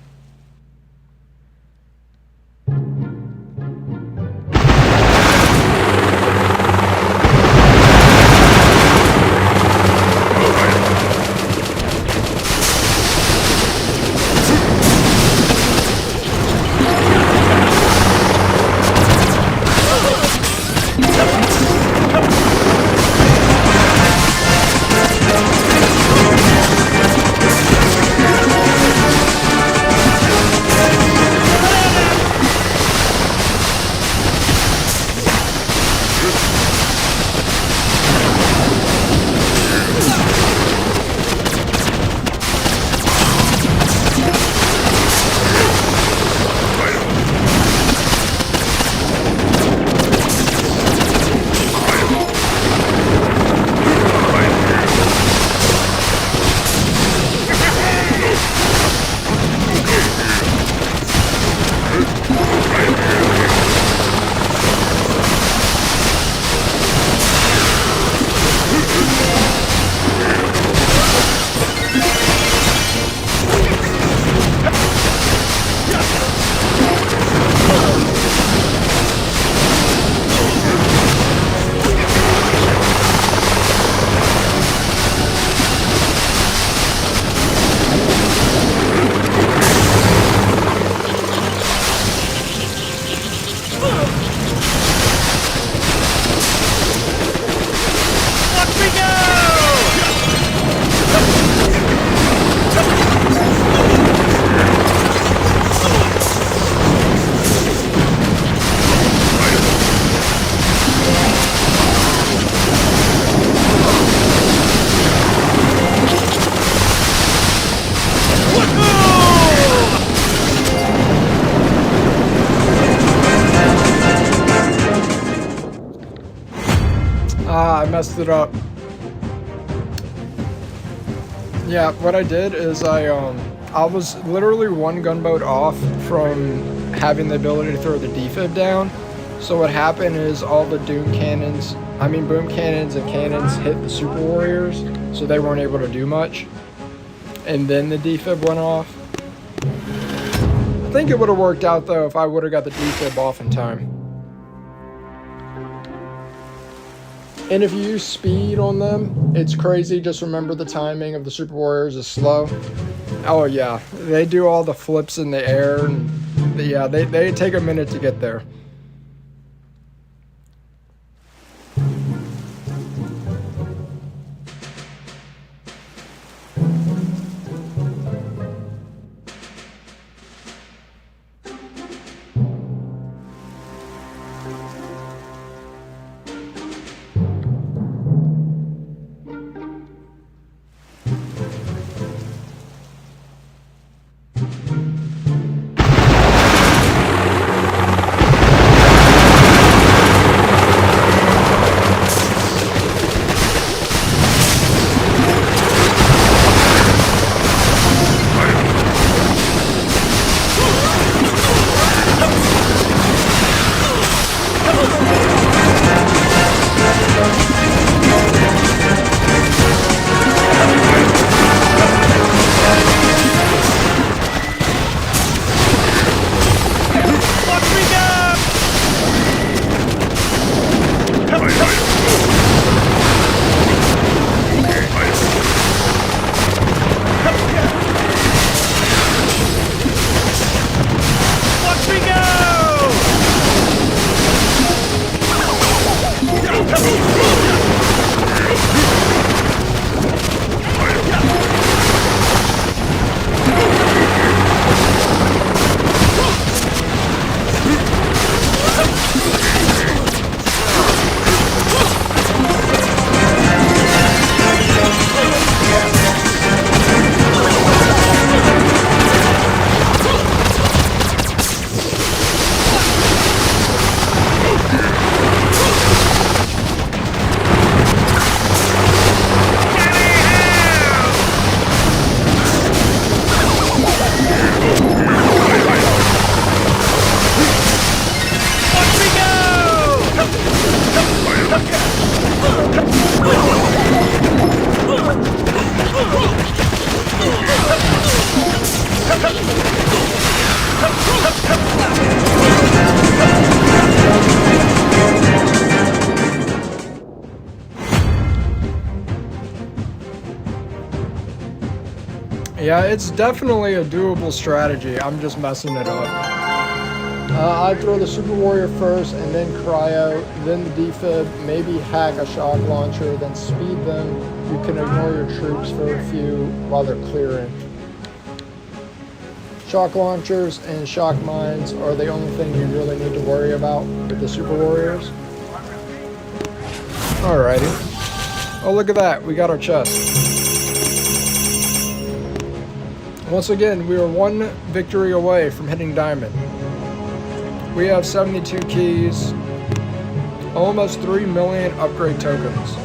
Ah, I messed it up. Yeah, what I did is I was literally one gunboat off from having the ability to throw the defib down. So what happened is all the boom cannons and cannons hit the Super Warriors, so they weren't able to do much. And then the defib went off. I think it would have worked out though if I would have got the defib off in time. And if you use speed on them, it's crazy. Just remember the timing of the Super Warriors is slow. Oh yeah, they do all the flips in the air, and yeah, they take a minute to get there. Yeah, it's definitely a doable strategy. I'm just messing it up. I'd throw the Super Warrior first, and then cryo, then the defib, maybe hack a shock launcher, then speed them. You can ignore your troops for a few while they're clearing. Shock launchers and shock mines are the only thing you really need to worry about with the Super Warriors. Alrighty. Oh, look at that. We got our chest. Once again, we are one victory away from hitting diamond. We have 72 keys, almost 3 million upgrade tokens.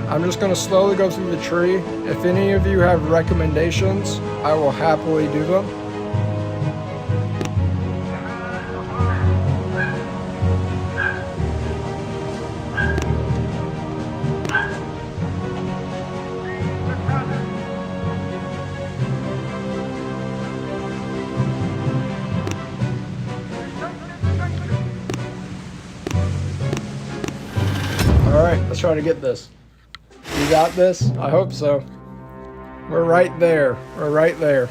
I'm just going to slowly go through the tree. If any of you have recommendations, I will happily do them. Alright, let's try to get this. You got this? I hope so. We're right there. We're right there.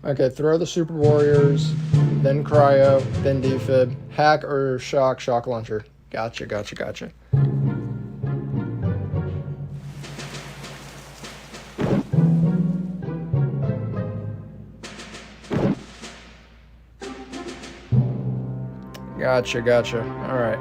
Okay, throw the Super Warriors, then cryo, then defib, hack or shock launcher. Gotcha. Gotcha. All right.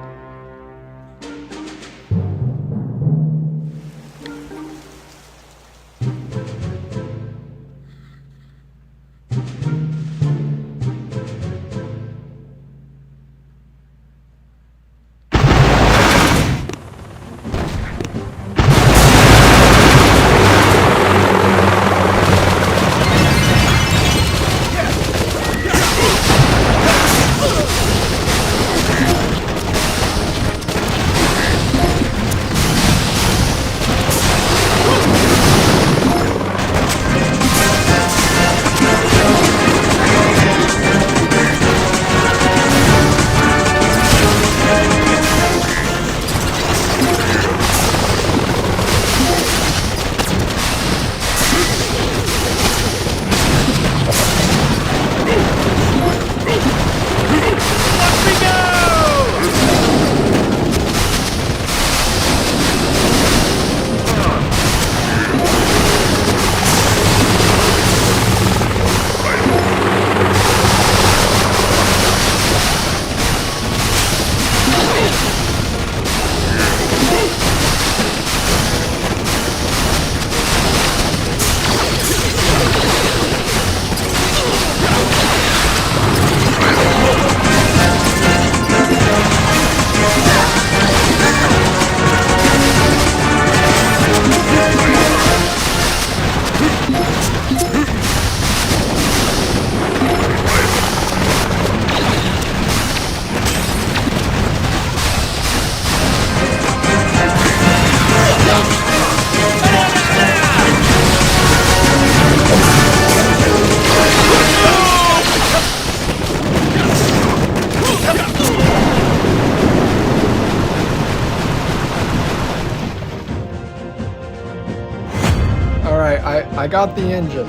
I got the engine.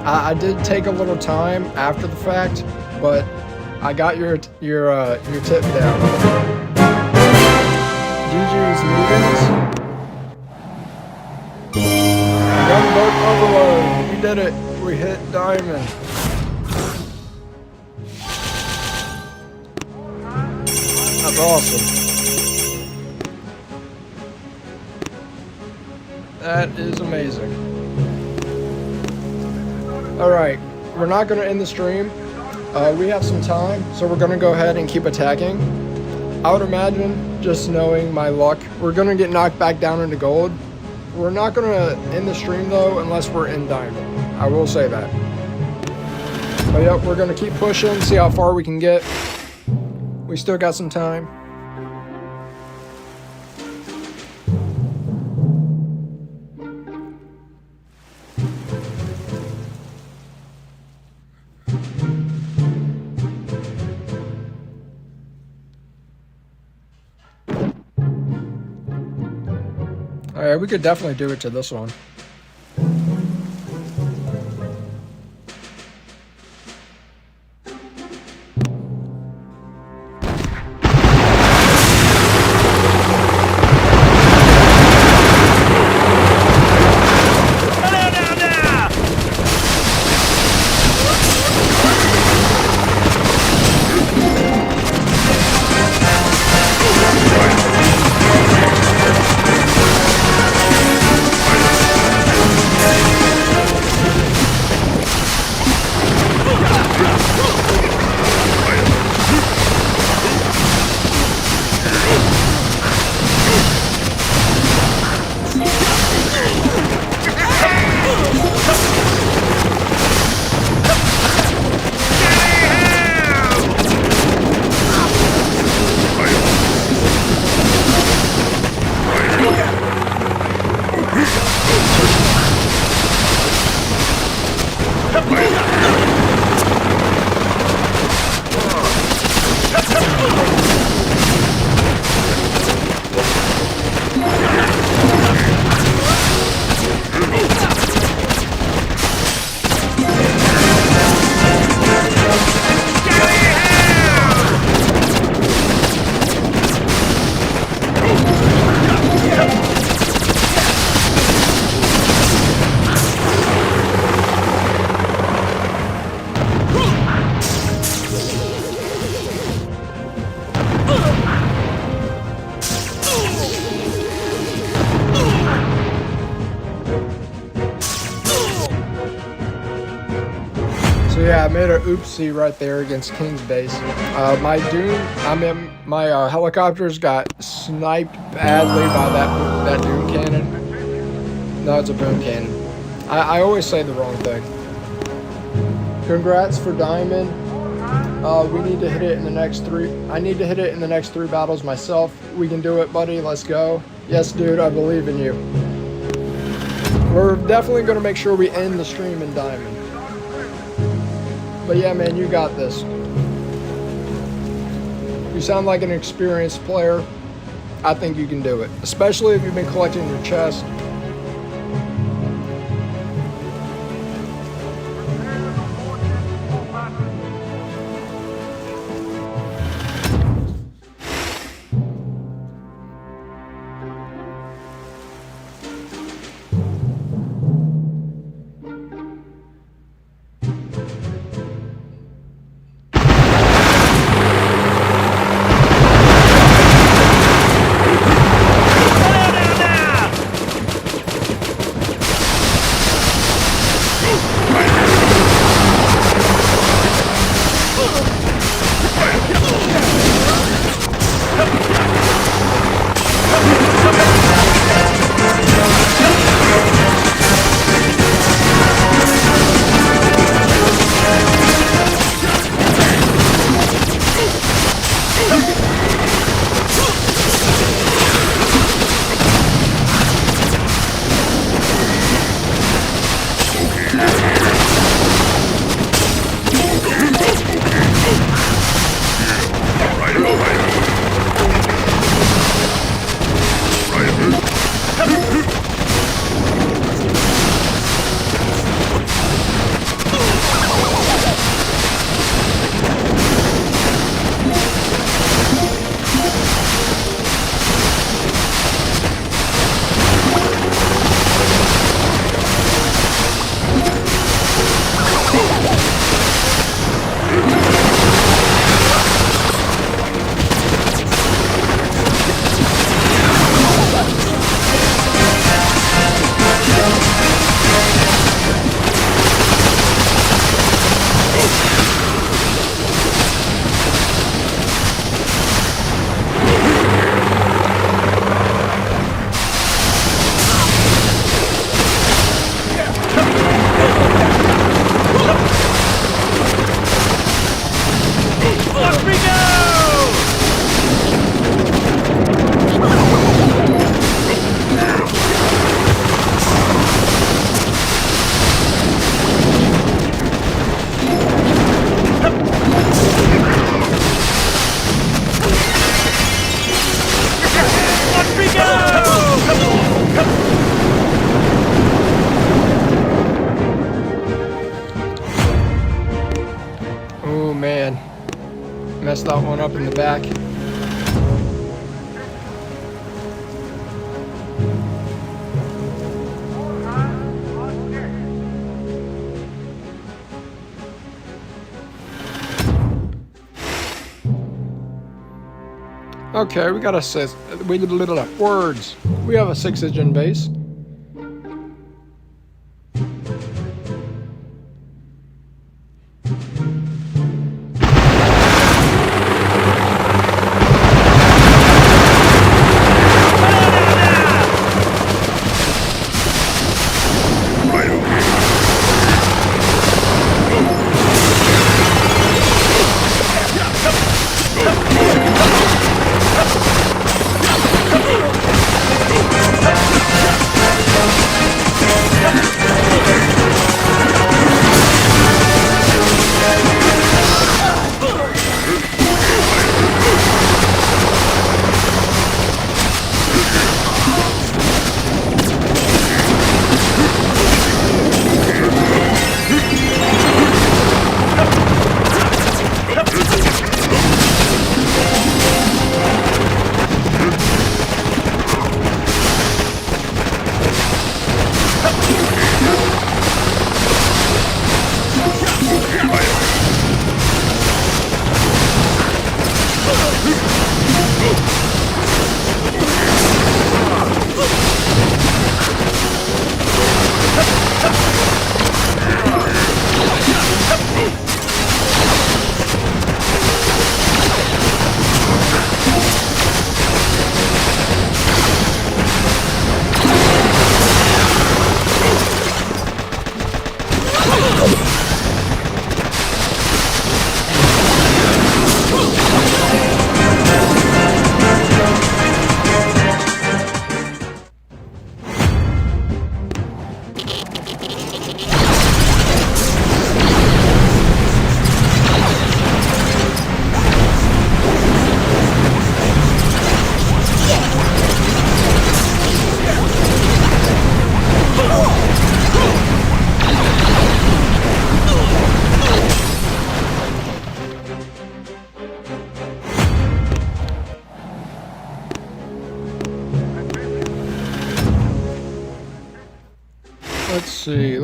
I did take a little time after the fact, but I got your tip down. GG's meetings. Gunboat overload. We did it. We hit diamond. That's awesome. That is amazing. Alright, we're not going to end the stream. We have some time, so we're going to go ahead and keep attacking. I would imagine, just knowing my luck, we're going to get knocked back down into gold. We're not going to end the stream, though, unless we're in diamond. I will say that. But yep, we're going to keep pushing, see how far we can get. We still got some time. Alright, we could definitely do it to this one. So yeah, I made an oopsie right there against King's base. My helicopters got sniped badly by that Doom cannon. No, it's a boom cannon. I always say the wrong thing. Congrats for Diamond. We need to hit it in the next 3. I need to hit it in the next 3 battles myself. We can do it, buddy. Let's go. Yes, dude, I believe in you. We're definitely going to make sure we end the stream in Diamond. But yeah, man, you got this. You sound like an experienced player. I think you can do it, especially if you've been collecting your chest. Messed that one up in the back. Okay, we got a six. We did a little words. We have a 6-engine base.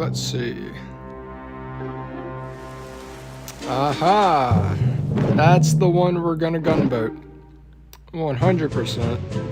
Let's see. Aha! That's the one we're gonna gunboat. 100%.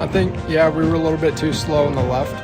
I think, yeah, we were a little bit too slow on the left.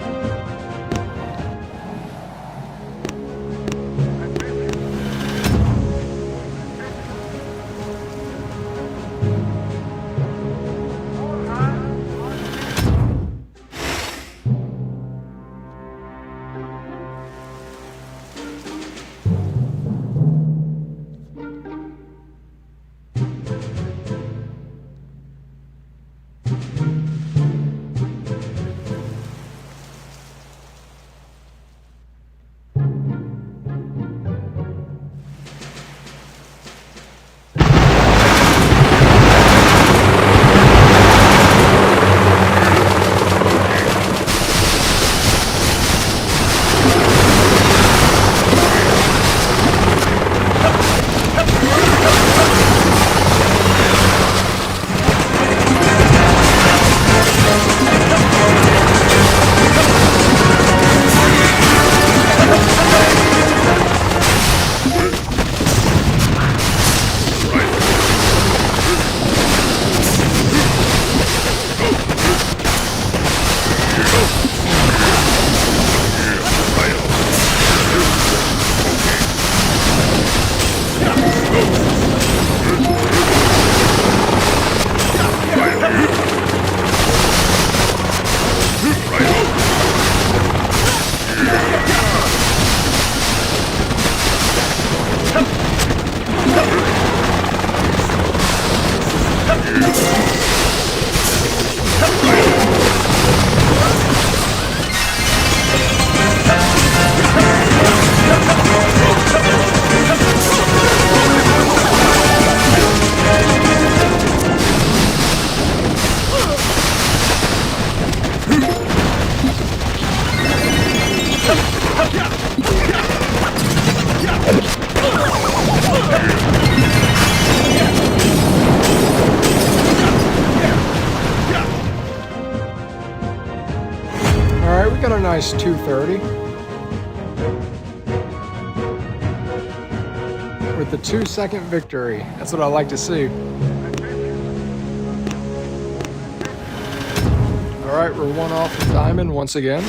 Alright, we got a nice 230. With the 2-second victory. That's what I like to see. Alright, we're one off with Diamond once again.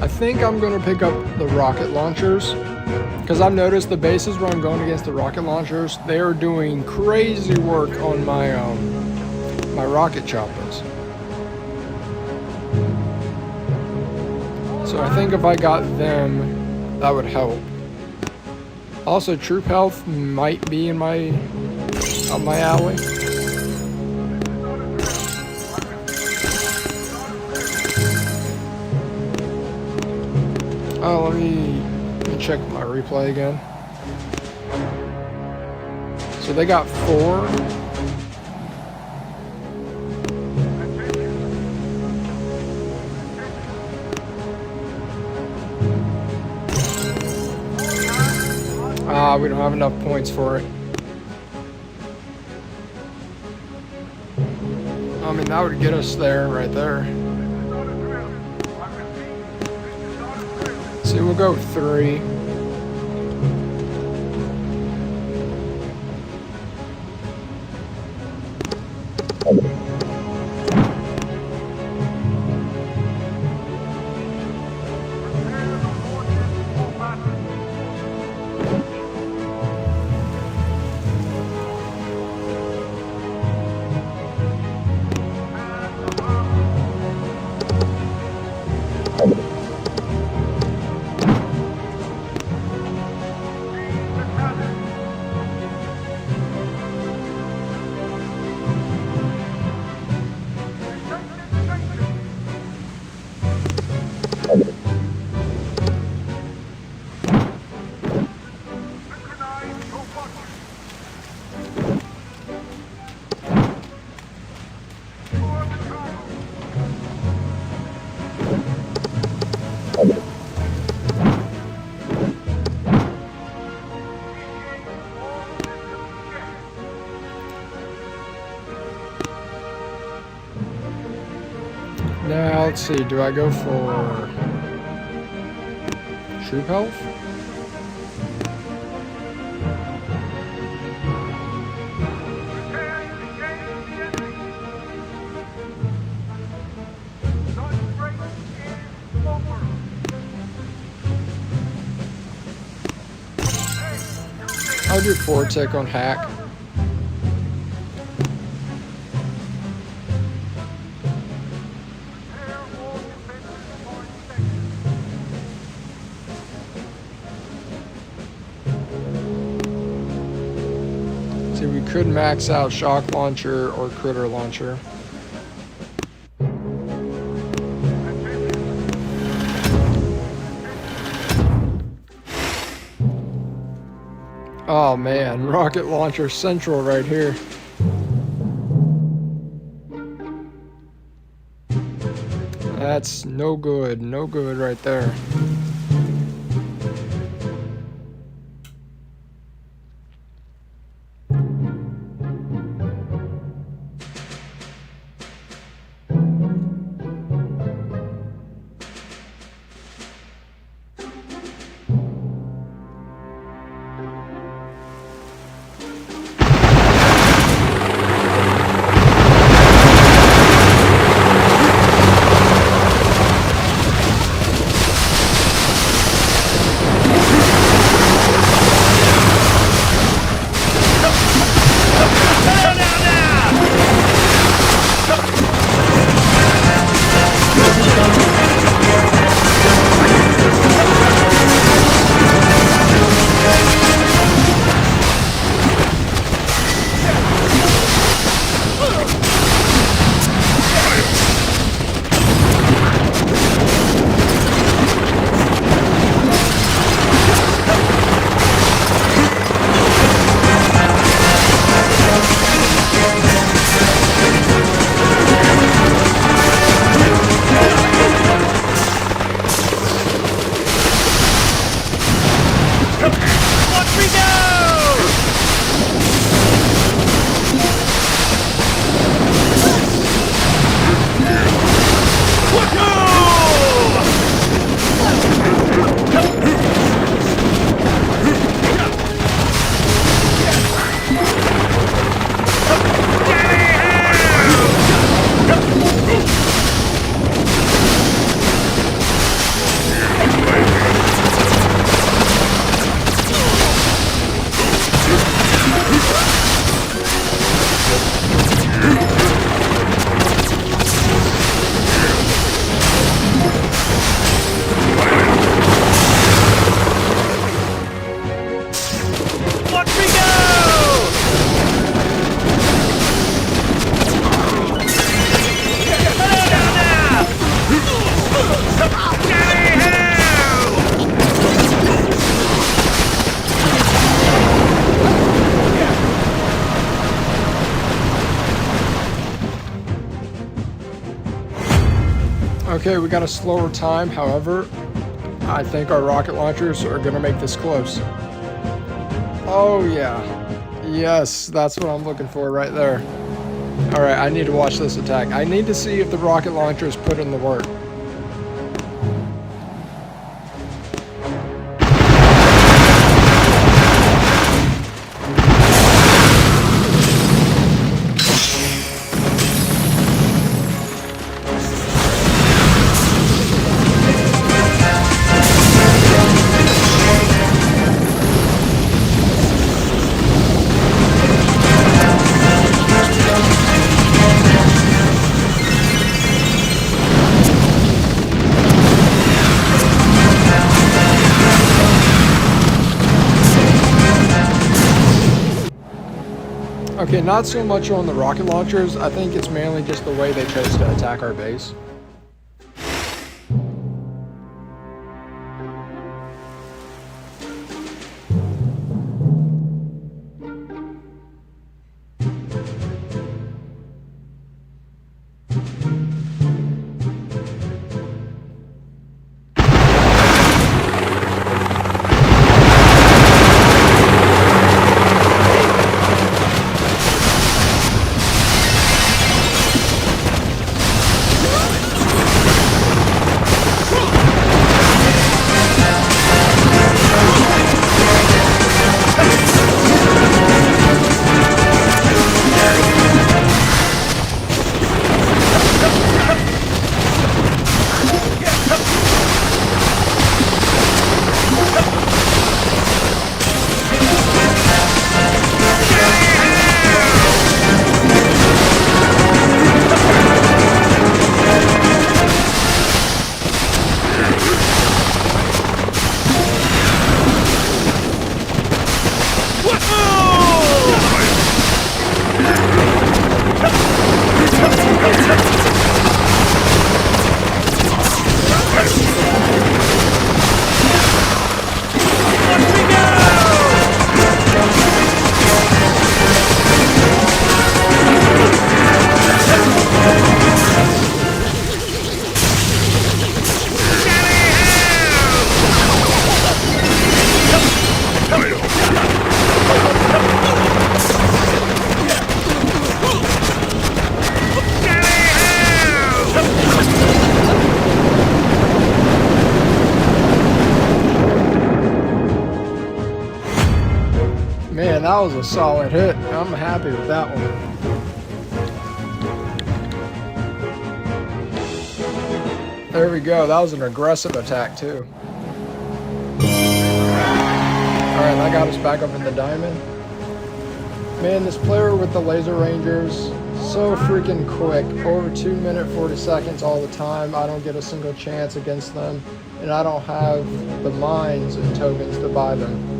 I think I'm going to pick up the rocket launchers, because I've noticed the bases where I'm going against the rocket launchers, they are doing crazy work on my my rocket choppers. So I think if I got them, that would help. Also, troop health might be in my up my alley. Oh, let me check my replay again. So they got 4. We don't have enough points for it. I mean, that would get us there, right there. See, we'll go 3. Now, let's see. Do I go for troop health? I'll do 4 tick on hack. See, we could max out shock launcher or critter launcher. Oh man, rocket launcher central right here. That's no good right there. Okay, we got a slower time. However, I think our rocket launchers are going to make this close. Oh, yeah. Yes, that's what I'm looking for right there. Alright, I need to watch this attack. I need to see if the rocket launchers put in the work. Okay, not so much on the rocket launchers. I think it's mainly just the way they chose to attack our base. That was a solid hit. I'm happy with that one. There we go. That was an aggressive attack too. Alright, that got us back up in the diamond. Man, this player with the laser rangers, so freaking quick. Over 2 minutes 40 seconds all the time. I don't get a single chance against them. And I don't have the mines and tokens to buy them.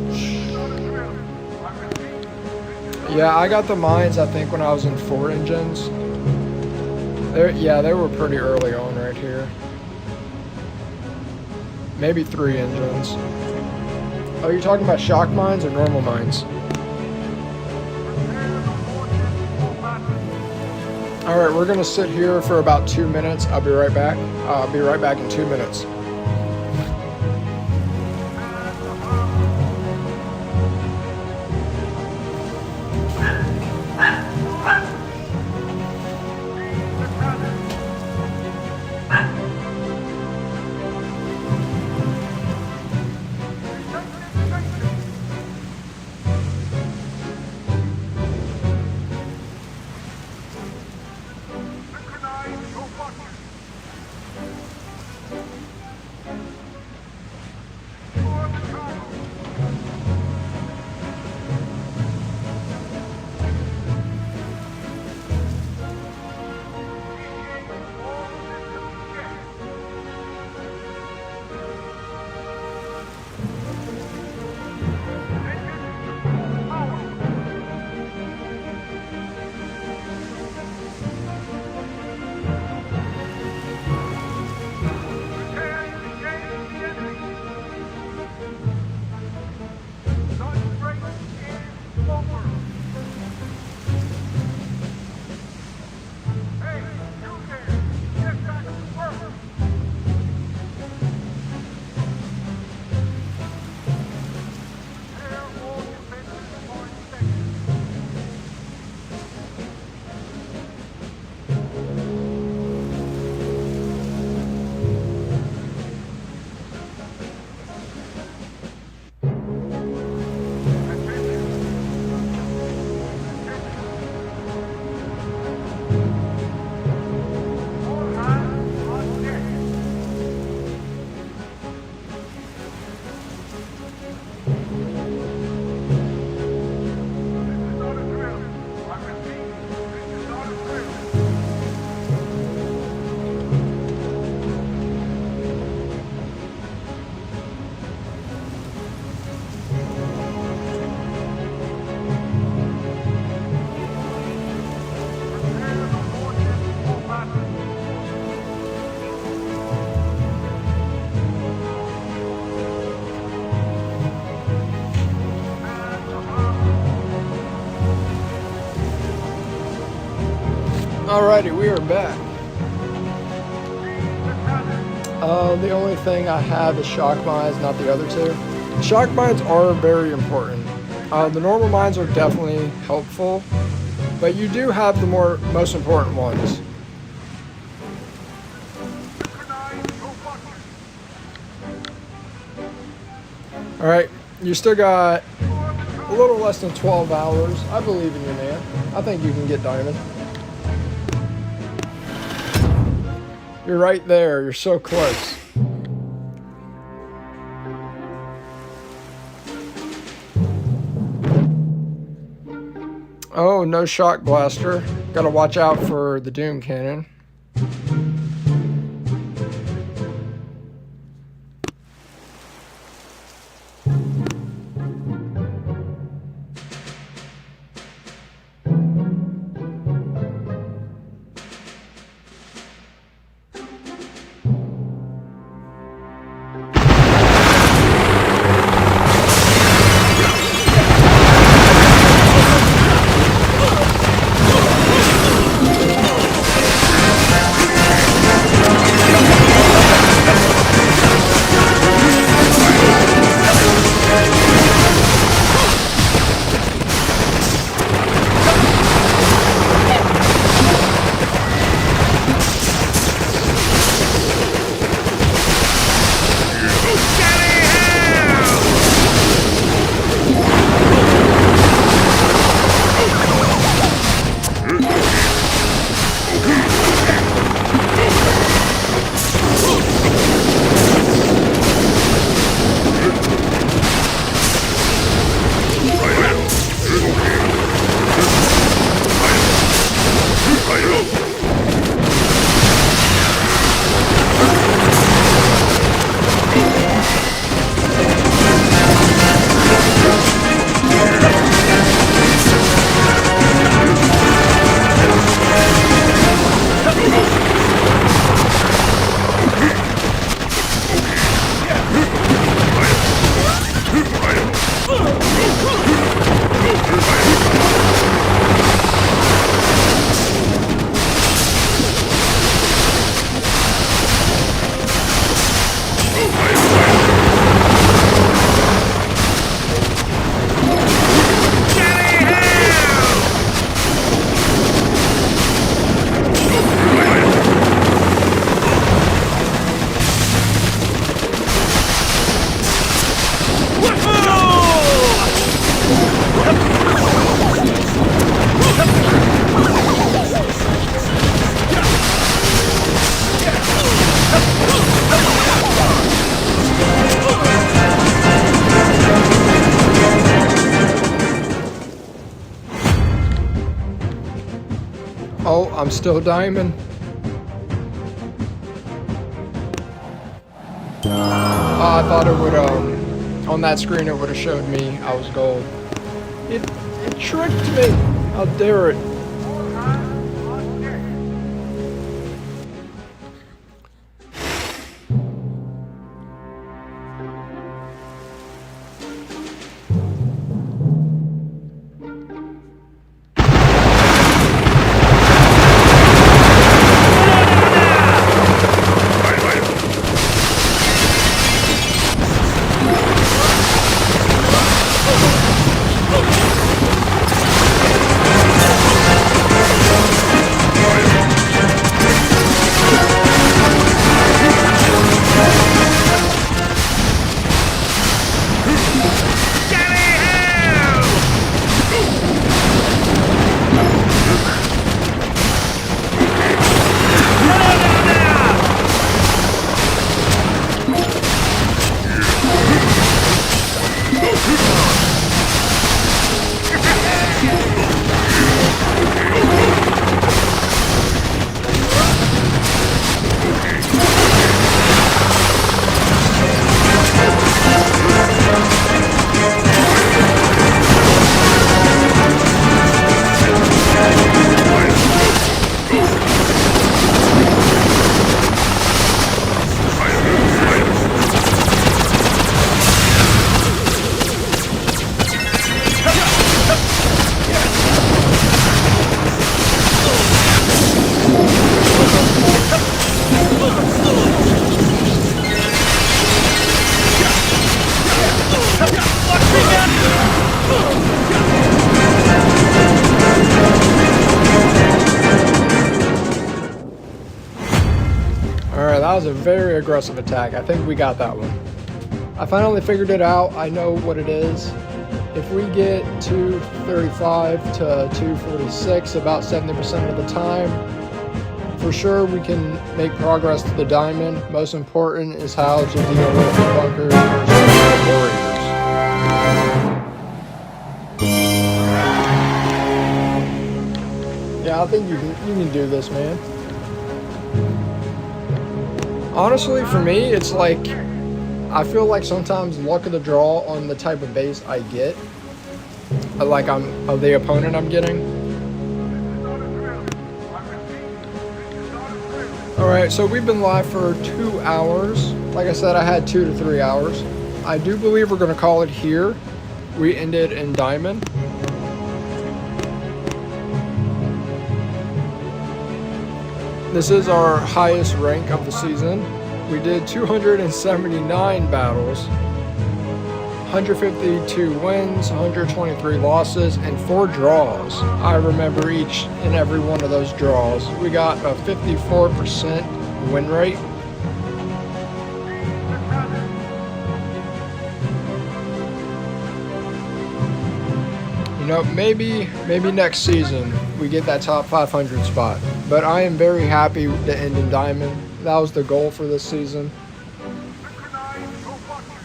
Yeah, I got the mines, I think, when I was in 4 engines. Yeah, they were pretty early on right here. Maybe 3 engines. Oh, you're talking about shock mines or normal mines? Alright, we're going to sit here for about 2 minutes. I'll be right back. I'll be right back in 2 minutes. Alrighty, we are back. The only thing I have is shock mines, not the other two. Shock mines are very important. The normal mines are definitely helpful, but you do have the most important ones. Alright, you still got a little less than 12 hours. I believe in you, man. I think you can get diamond. You're right there. You're so close. Oh, no shock blaster. Gotta watch out for the doom cannon. I'm still diamond. I thought it would, on that screen it would have showed me I was gold. It tricked me. How dare it. Alright, that was a very aggressive attack. I think we got that one. I finally figured it out. I know what it is. If we get 235 to 246 about 70% of the time, for sure we can make progress to the diamond. Most important is how to deal with the bunkers versus the warriors. Yeah, I think you can do this, man. Honestly, for me, it's like, I feel like sometimes luck of the draw on the type of base I get, like of the opponent I'm getting. Alright, so we've been live for 2 hours. Like I said, I had 2 to 3 hours. I do believe we're going to call it here. We ended in diamond. This is our highest rank of the season. We did 279 battles, 152 wins, 123 losses, and 4 draws. I remember each and every one of those draws. We got a 54% win rate. You know, maybe next season we get that top 500 spot. But I am very happy to end in diamond. That was the goal for this season.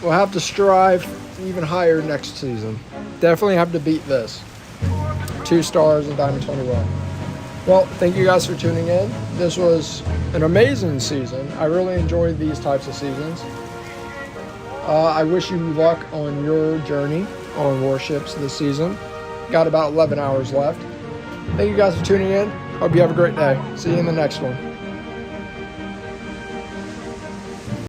We'll have to strive even higher next season. Definitely have to beat this. 2 stars in Diamond 21. Well, thank you guys for tuning in. This was an amazing season. I really enjoyed these types of seasons. I wish you luck on your journey on Warships this season. Got about 11 hours left. Thank you guys for tuning in. Hope you have a great day. See you in the next one.